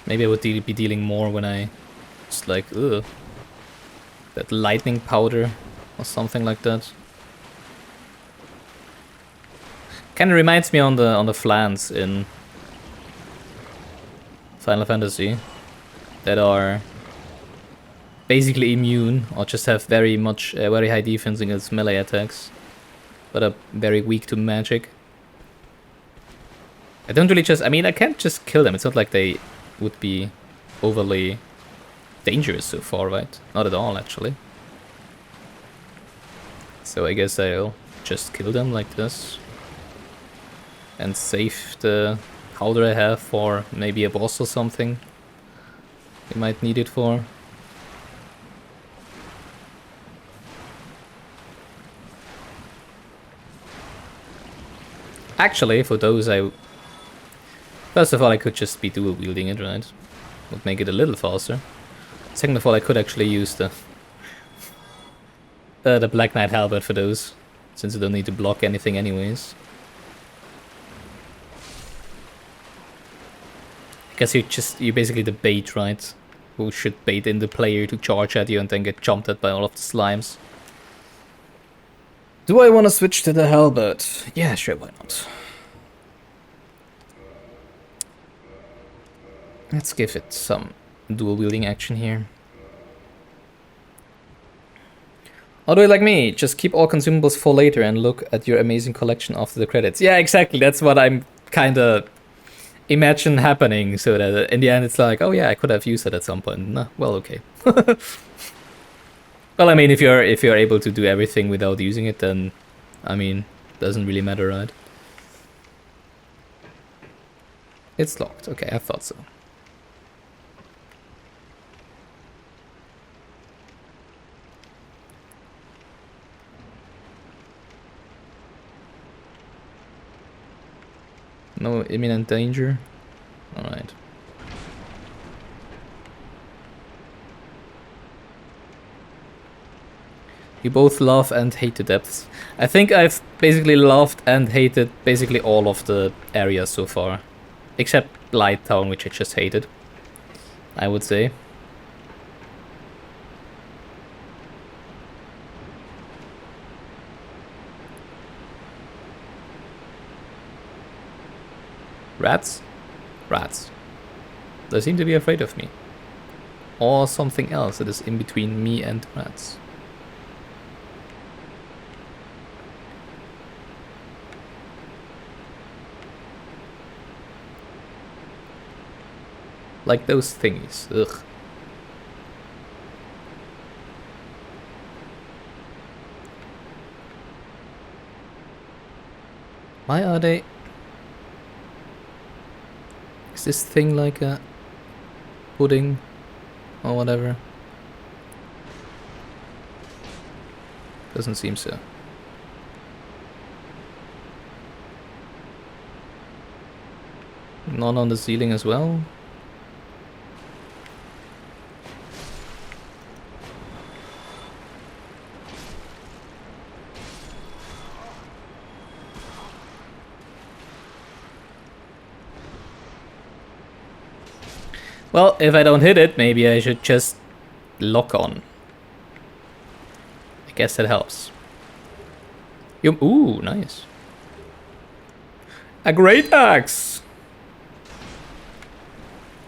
Maybe I would be dealing more when I just like, ugh, that lightning powder or something like that. Kind of reminds me on the flans in Final Fantasy that are basically immune or just have very high defense against melee attacks, but are very weak to magic. I don't really I mean, I can't just kill them. It's not like they would be overly dangerous so far, right? Not at all, actually. So I guess I'll just kill them like this. And save the powder I have for maybe a boss or something we might need it for. Actually, for those first of all, I could just be dual wielding it, right? Would make it a little faster. Second of all, I could actually use the Black Knight Halberd for those, since I don't need to block anything anyways. I guess you're basically the bait, right? Who should bait in the player to charge at you and then get jumped at by all of the slimes. Do I want to switch to the Halberd? Yeah, sure, why not? Let's give it some dual wielding action here. Or do it like me, just keep all consumables for later and look at your amazing collection after the credits. Yeah, exactly, that's what I'm kinda imagine happening, so that in the end it's like, oh yeah, I could have used it at some point. Nah, well, okay. Well, I mean, if you're able to do everything without using it, then, I mean, doesn't really matter, right? It's locked. Okay, I thought so. No imminent danger? Alright. You both love and hate the depths. I think I've basically loved and hated basically all of the areas so far. Except Light Town, which I just hated, I would say. Rats? Rats. They seem to be afraid of me. Or something else that is in between me and rats. Like those thingies. Ugh. Why are they... Is this thing like a pudding or whatever? Doesn't seem so. None on the ceiling as well. Well, if I don't hit it, maybe I should just lock on. I guess that helps. Ooh, nice. A great axe!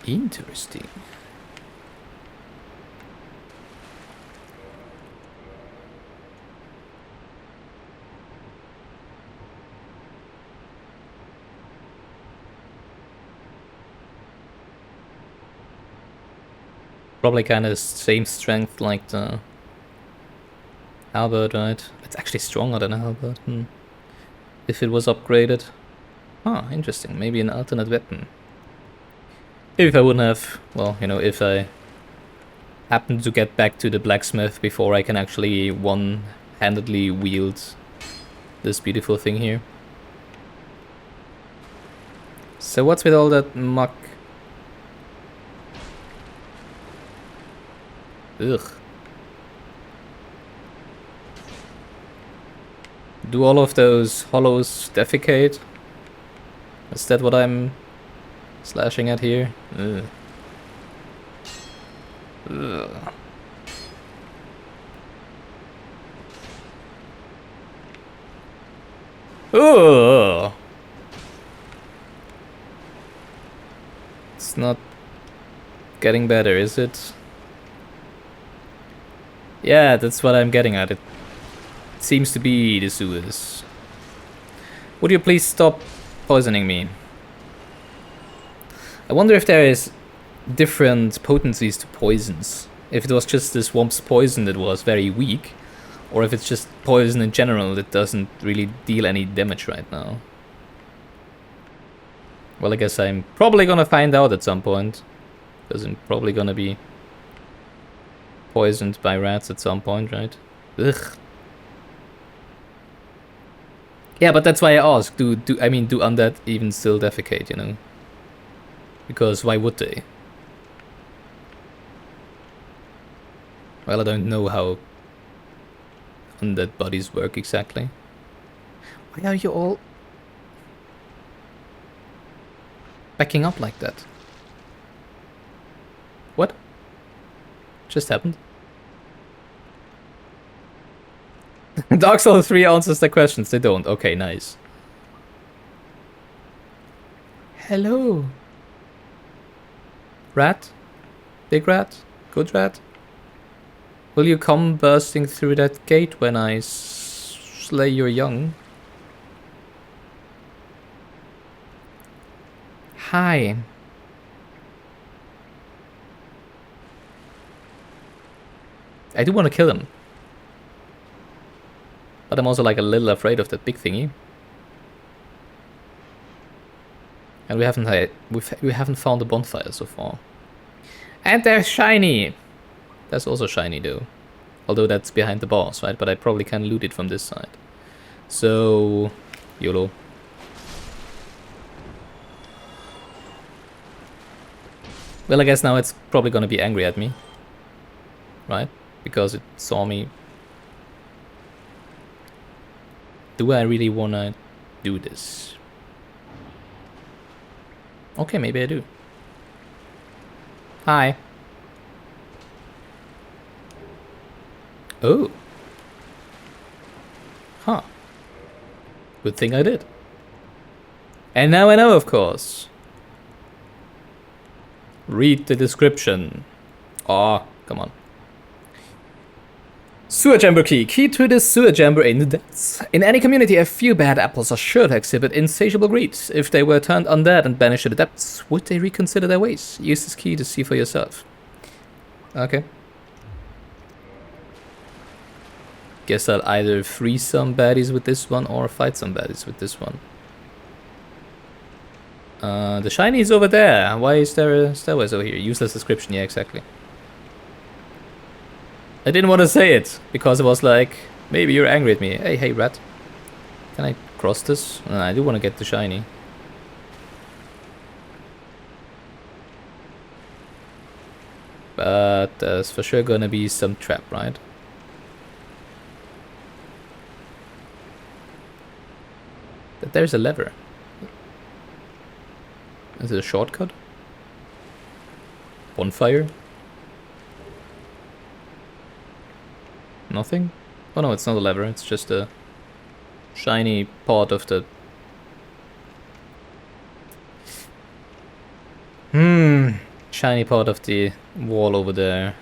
Interesting. Probably kind of the same strength like the halberd, right? It's actually stronger than a halberd. If it was upgraded. Ah, interesting. Maybe an alternate weapon. If I wouldn't have, well, you know, if I happen to get back to the blacksmith before I can actually one-handedly wield this beautiful thing here. So what's with all that muck? Ugh. Do all of those hollows defecate? Is that what I'm slashing at here? Ugh. Ugh. Ugh. It's not getting better, is it? Yeah, that's what I'm getting at. It seems to be the sewers. Would you please stop poisoning me? I wonder if there is different potencies to poisons. If it was just the swamp's poison that was very weak, or if it's just poison in general that doesn't really deal any damage right now. Well, I guess I'm probably gonna find out at some point, because I'm probably gonna be poisoned by rats at some point, right? Ugh. Yeah, but that's why I ask. Do undead even still defecate? You know? Because why would they? Well, I don't know how undead bodies work exactly. Why are you all backing up like that? What? Just happened? Dark Souls 3 answers the questions. They don't. Okay, nice. Hello. Rat? Big rat? Good rat? Will you come bursting through that gate when I slay your young? Hi. I do want to kill him. But I'm also like a little afraid of that big thingy. And we haven't found a bonfire so far. And they're shiny! That's also shiny though. Although that's behind the boss, right? But I probably can loot it from this side. So... YOLO. Well, I guess now it's probably gonna be angry at me. Right? Because it saw me. Do I really wanna do this? Okay, maybe I do. Hi. Oh. Huh. Good thing I did. And now I know, of course. Read the description. Aw, come on. Sewer chamber key. Key to the sewer chamber in the depths. In any community, a few bad apples are sure to exhibit insatiable greed. If they were turned undead and banished to the depths, would they reconsider their ways? Use this key to see for yourself. Okay. Guess I'll either free some baddies with this one or fight some baddies with this one. The shiny is over there. Why is there a stairway over here? Useless description, yeah, exactly. I didn't want to say it, because it was like, maybe you're angry at me. Hey, rat. Can I cross this? I do want to get the shiny. But there's for sure gonna be some trap, right? But there's a lever. Is it a shortcut? Bonfire? Nothing? Oh no, it's not a lever, it's just a shiny part of the... Shiny part of the wall over there.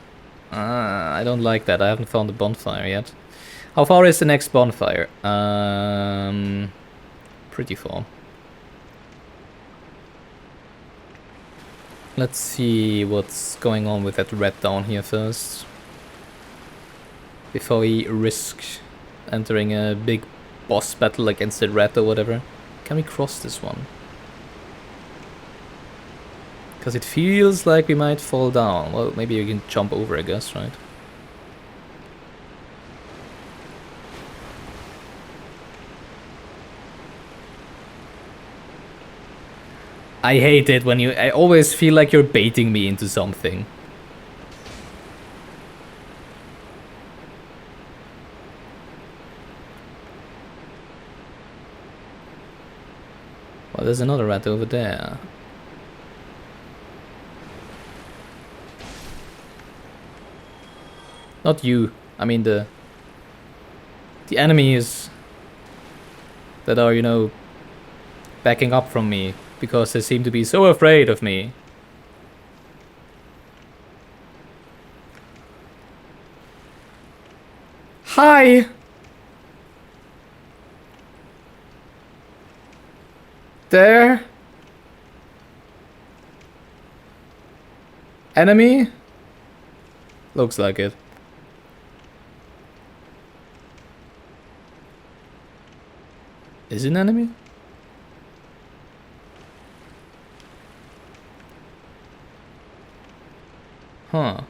I don't like that, I haven't found the bonfire yet. How far is the next bonfire? Pretty far. Let's see what's going on with that rat down here first. Before we risk entering a big boss battle against the rat or whatever. Can we cross this one? Because it feels like we might fall down. Well, maybe we can jump over, I guess, right? I hate it when I always feel like you're baiting me into something. Well, there's another rat over there. Not you. I mean the enemies that are, you know, backing up from me because they seem to be so afraid of me. Hi! There? Enemy? Looks like it. Is it an enemy? Huh.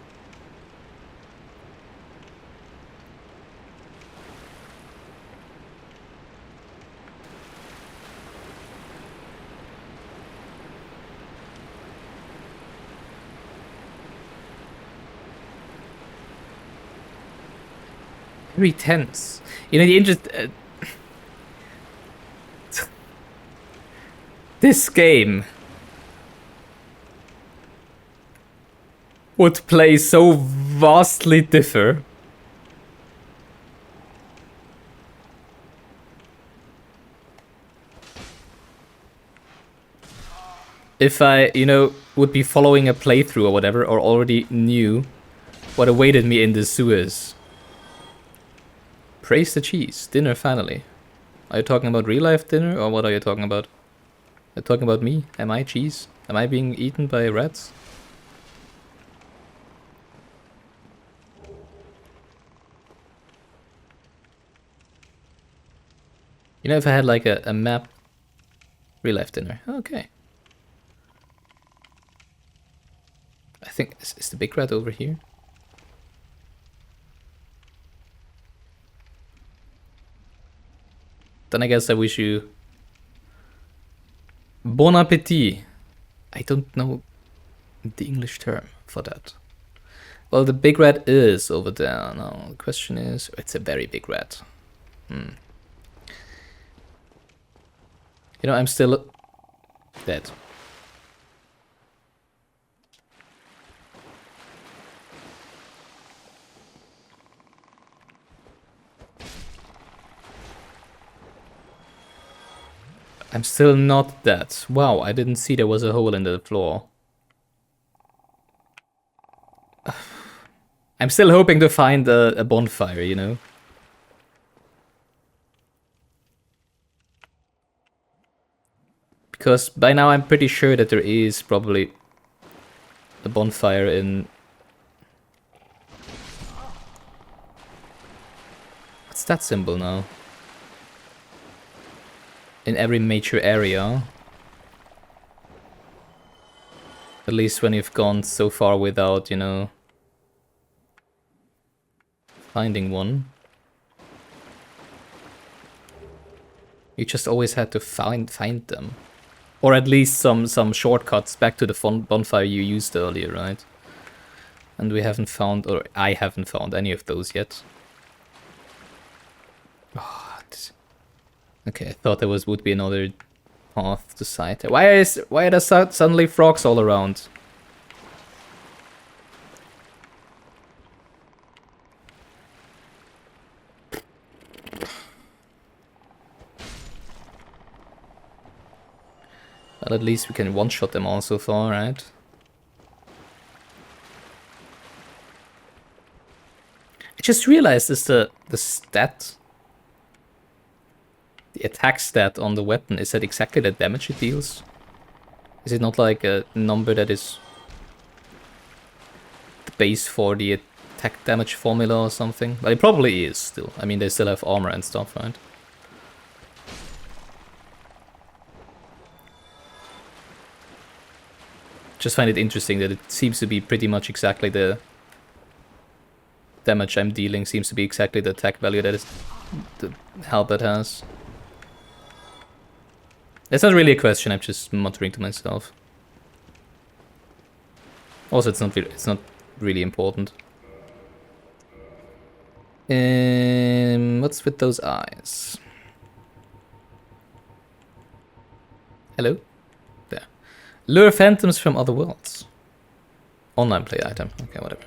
Very tense. You know, the interest... this game would play so vastly differ if I, you know, would be following a playthrough or whatever, or already knew what awaited me in the sewers. Praise the cheese. Dinner finally. Are you talking about real life dinner, or what are you talking about? Are you talking about me? Am I cheese? Am I being eaten by rats? You know, if I had like a map... Real life dinner. Okay. I think... Is the big rat over here? Then I guess I wish you... Bon appétit. I don't know the English term for that. Well, the big rat is over there. Now, the question is... It's a very big rat. You know, I'm still... dead. I'm still not dead. Wow, I didn't see there was a hole in the floor. I'm still hoping to find a bonfire, you know? Because by now I'm pretty sure that there is probably a bonfire in... What's that symbol now? In every major area. At least when you've gone so far without, you know, finding one. You just always had to find them. Or at least some shortcuts back to the bonfire you used earlier, right? And we haven't found, or I haven't found any of those yet. Oh, okay, I thought there would be another path to sight. Why are there suddenly frogs all around? Well, at least we can one-shot them all so far, right? I just realized is the stat... The attack stat on the weapon, is that exactly the damage it deals? Is it not like a number that is base for the attack damage formula or something. But it probably is still. I mean, they still have armor and stuff, right? Just find it interesting that it seems to be pretty much exactly the damage I'm dealing seems to be exactly the attack value that is the halberd has. It's not really a question, I'm just muttering to myself. Also, it's not really important. What's with those eyes? Hello? There. Lure phantoms from other worlds. Online play item. Okay, whatever.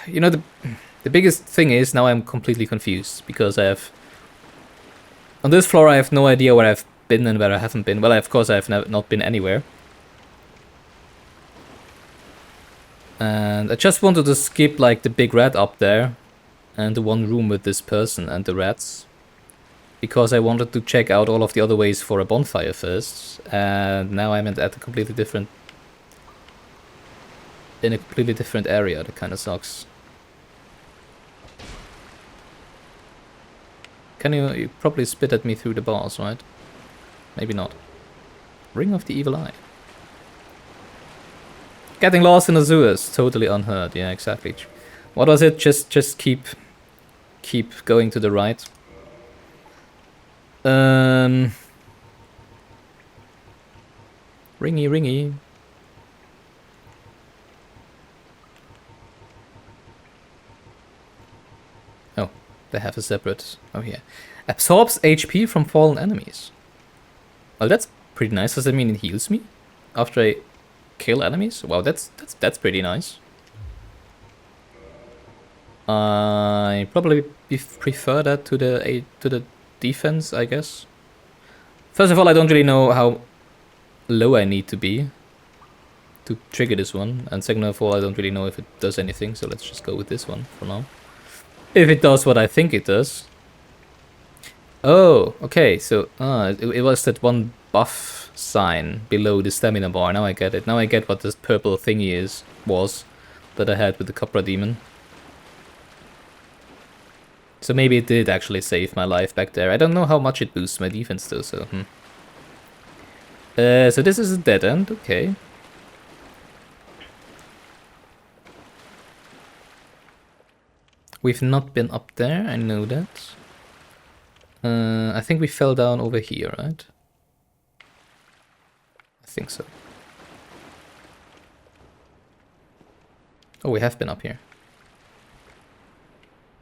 You know, the biggest thing is now I'm completely confused because I have... On this floor I have no idea where I've been and where I haven't been. Well, of course I have not been anywhere. And I just wanted to skip like the big rat up there and the one room with this person and the rats. Because I wanted to check out all of the other ways for a bonfire first. And now I'm at a completely different... in a completely different area. That kind of sucks. Can you probably spit at me through the bars, right? Maybe not. Ring of the Evil Eye. Getting lost in the sewers, totally unheard. Yeah, exactly. What was it? Just keep going to the right. Ringy. Oh, they have a separate... Oh, yeah. Absorbs HP from fallen enemies. Well, that's pretty nice. Does that mean it heals me after I kill enemies? Wow, that's pretty nice. I probably prefer that to the defense, I guess. First of all, I don't really know how low I need to be to trigger this one, and second of all, I don't really know if it does anything, so let's just go with this one for now. If it does what I think it does. Oh, okay, so it was that one buff sign below the stamina bar. Now I get it. Now I get what this purple thingy was that I had with the Capra demon. So maybe it did actually save my life back there. I don't know how much it boosts my defense though, so... so this is a dead end, okay. We've not been up there, I know that. I think we fell down over here, right? I think so. Oh, we have been up here.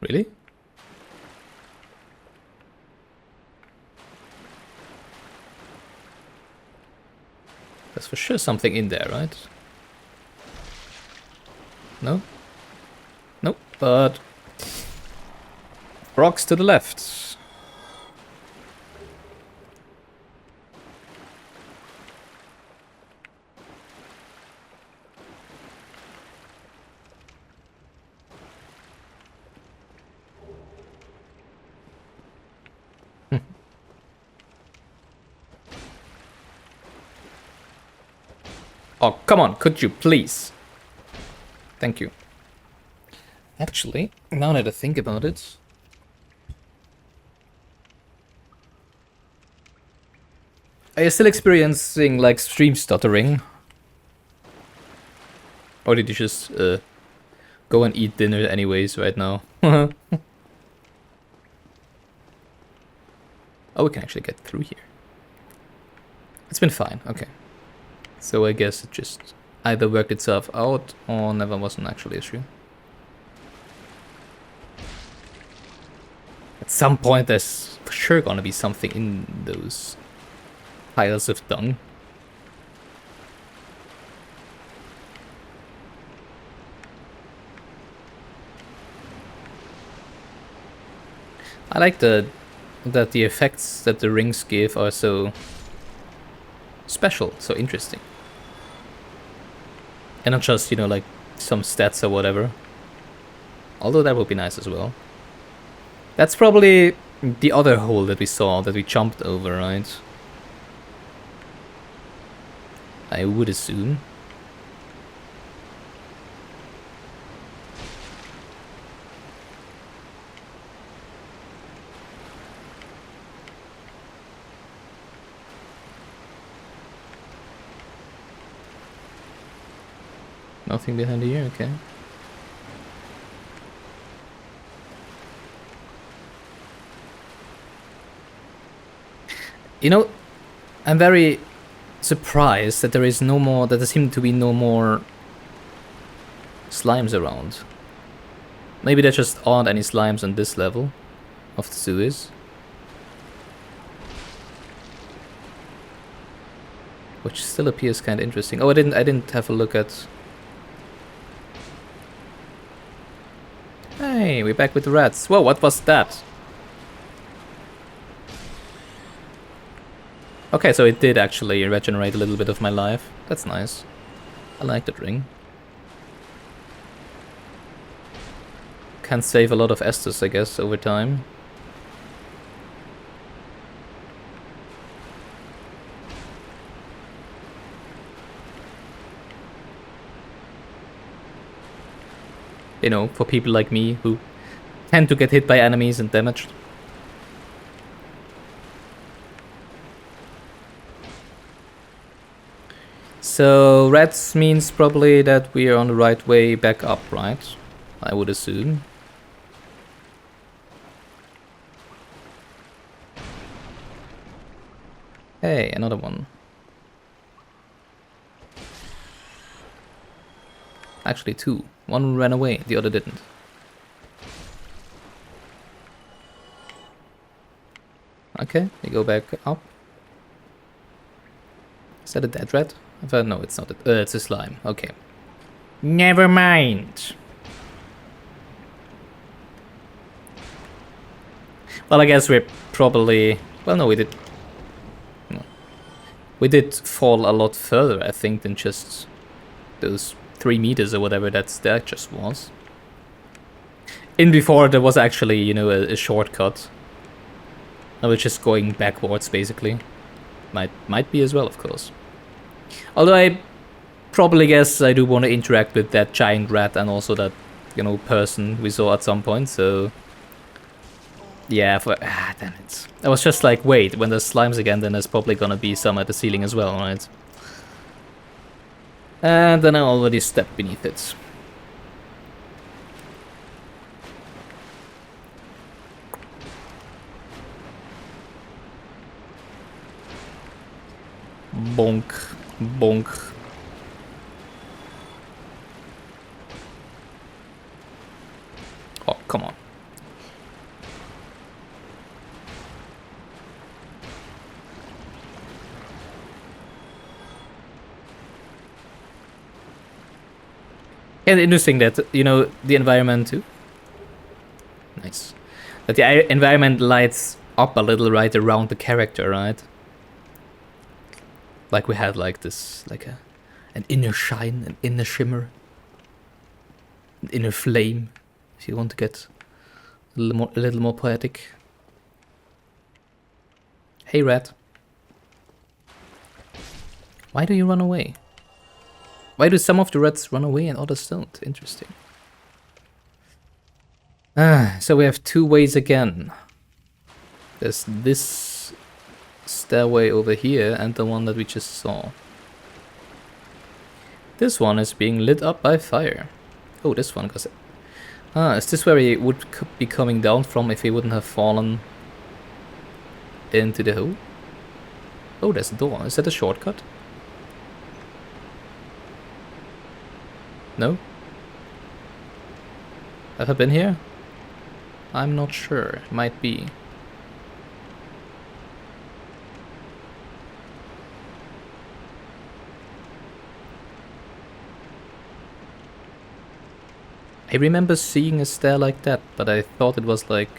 Really? There's for sure something in there, right? No? Nope, but... Rocks to the left. Oh, come on, could you please? Thank you. Actually, now that I think about it... Are you still experiencing, like, stream stuttering? Or did you just, go and eat dinner anyways right now? Oh, we can actually get through here. It's been fine, okay. So I guess it just either worked itself out or never was an actual issue. At some point there's for sure gonna be something in those piles of dung. I like that the effects that the rings give are so special, so interesting. And not just, you know, like some stats or whatever. Although that would be nice as well. That's probably the other hole that we saw, that we jumped over, right? I would assume. Nothing behind here, okay. You know, I'm very surprised that there seem to be no more slimes around. Maybe there just aren't any slimes on this level of the sewers. Which still appears kind of interesting. Oh, I didn't have a look at... Hey, we're back with the rats. Whoa, what was that? Okay, so it did actually regenerate a little bit of my life. That's nice. I like that ring. Can save a lot of Estus, I guess, over time. You know, for people like me who tend to get hit by enemies and damaged. So rats means probably that we are on the right way back up, right? I would assume. Hey, another one. Actually two. One ran away, the other didn't. Okay, we go back up. Is that a dead rat? No, it's not. It's a slime. Okay. Never mind. Well, I guess we're probably... Well, no, we did... No. We did fall a lot further, I think, than just those 3 meters or whatever that just was. In before, there was actually, you know, a shortcut. I was just going backwards, basically. Might be as well, of course. Although I probably guess I do want to interact with that giant rat and also that, you know, person we saw at some point, so... Yeah, damn it. I was just like, wait, when there's slimes again, then there's probably gonna be some at the ceiling as well, right? And then I already stepped beneath it. Bonk, bonk. Oh, come on. And interesting that, you know, the environment too. Nice. That the environment lights up a little right around the character, right? Like we had like this, like an inner shine, an inner shimmer, an inner flame, if you want to get a little more poetic. Hey rat. Why do you run away? Why do some of the rats run away and others don't? Interesting. So we have 2 ways again. There's this stairway over here and the one that we just saw. This one is being lit up by fire. Oh, this one goes... is this where he would be coming down from if he wouldn't have fallen into the hole? Oh, there's a door. Is that a shortcut? No? Have I been here? I'm not sure. Might be. I remember seeing a stair like that, but I thought it was like...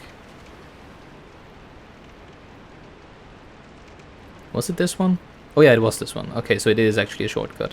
Was it this one? Oh yeah, it was this one. Okay, so it is actually a shortcut.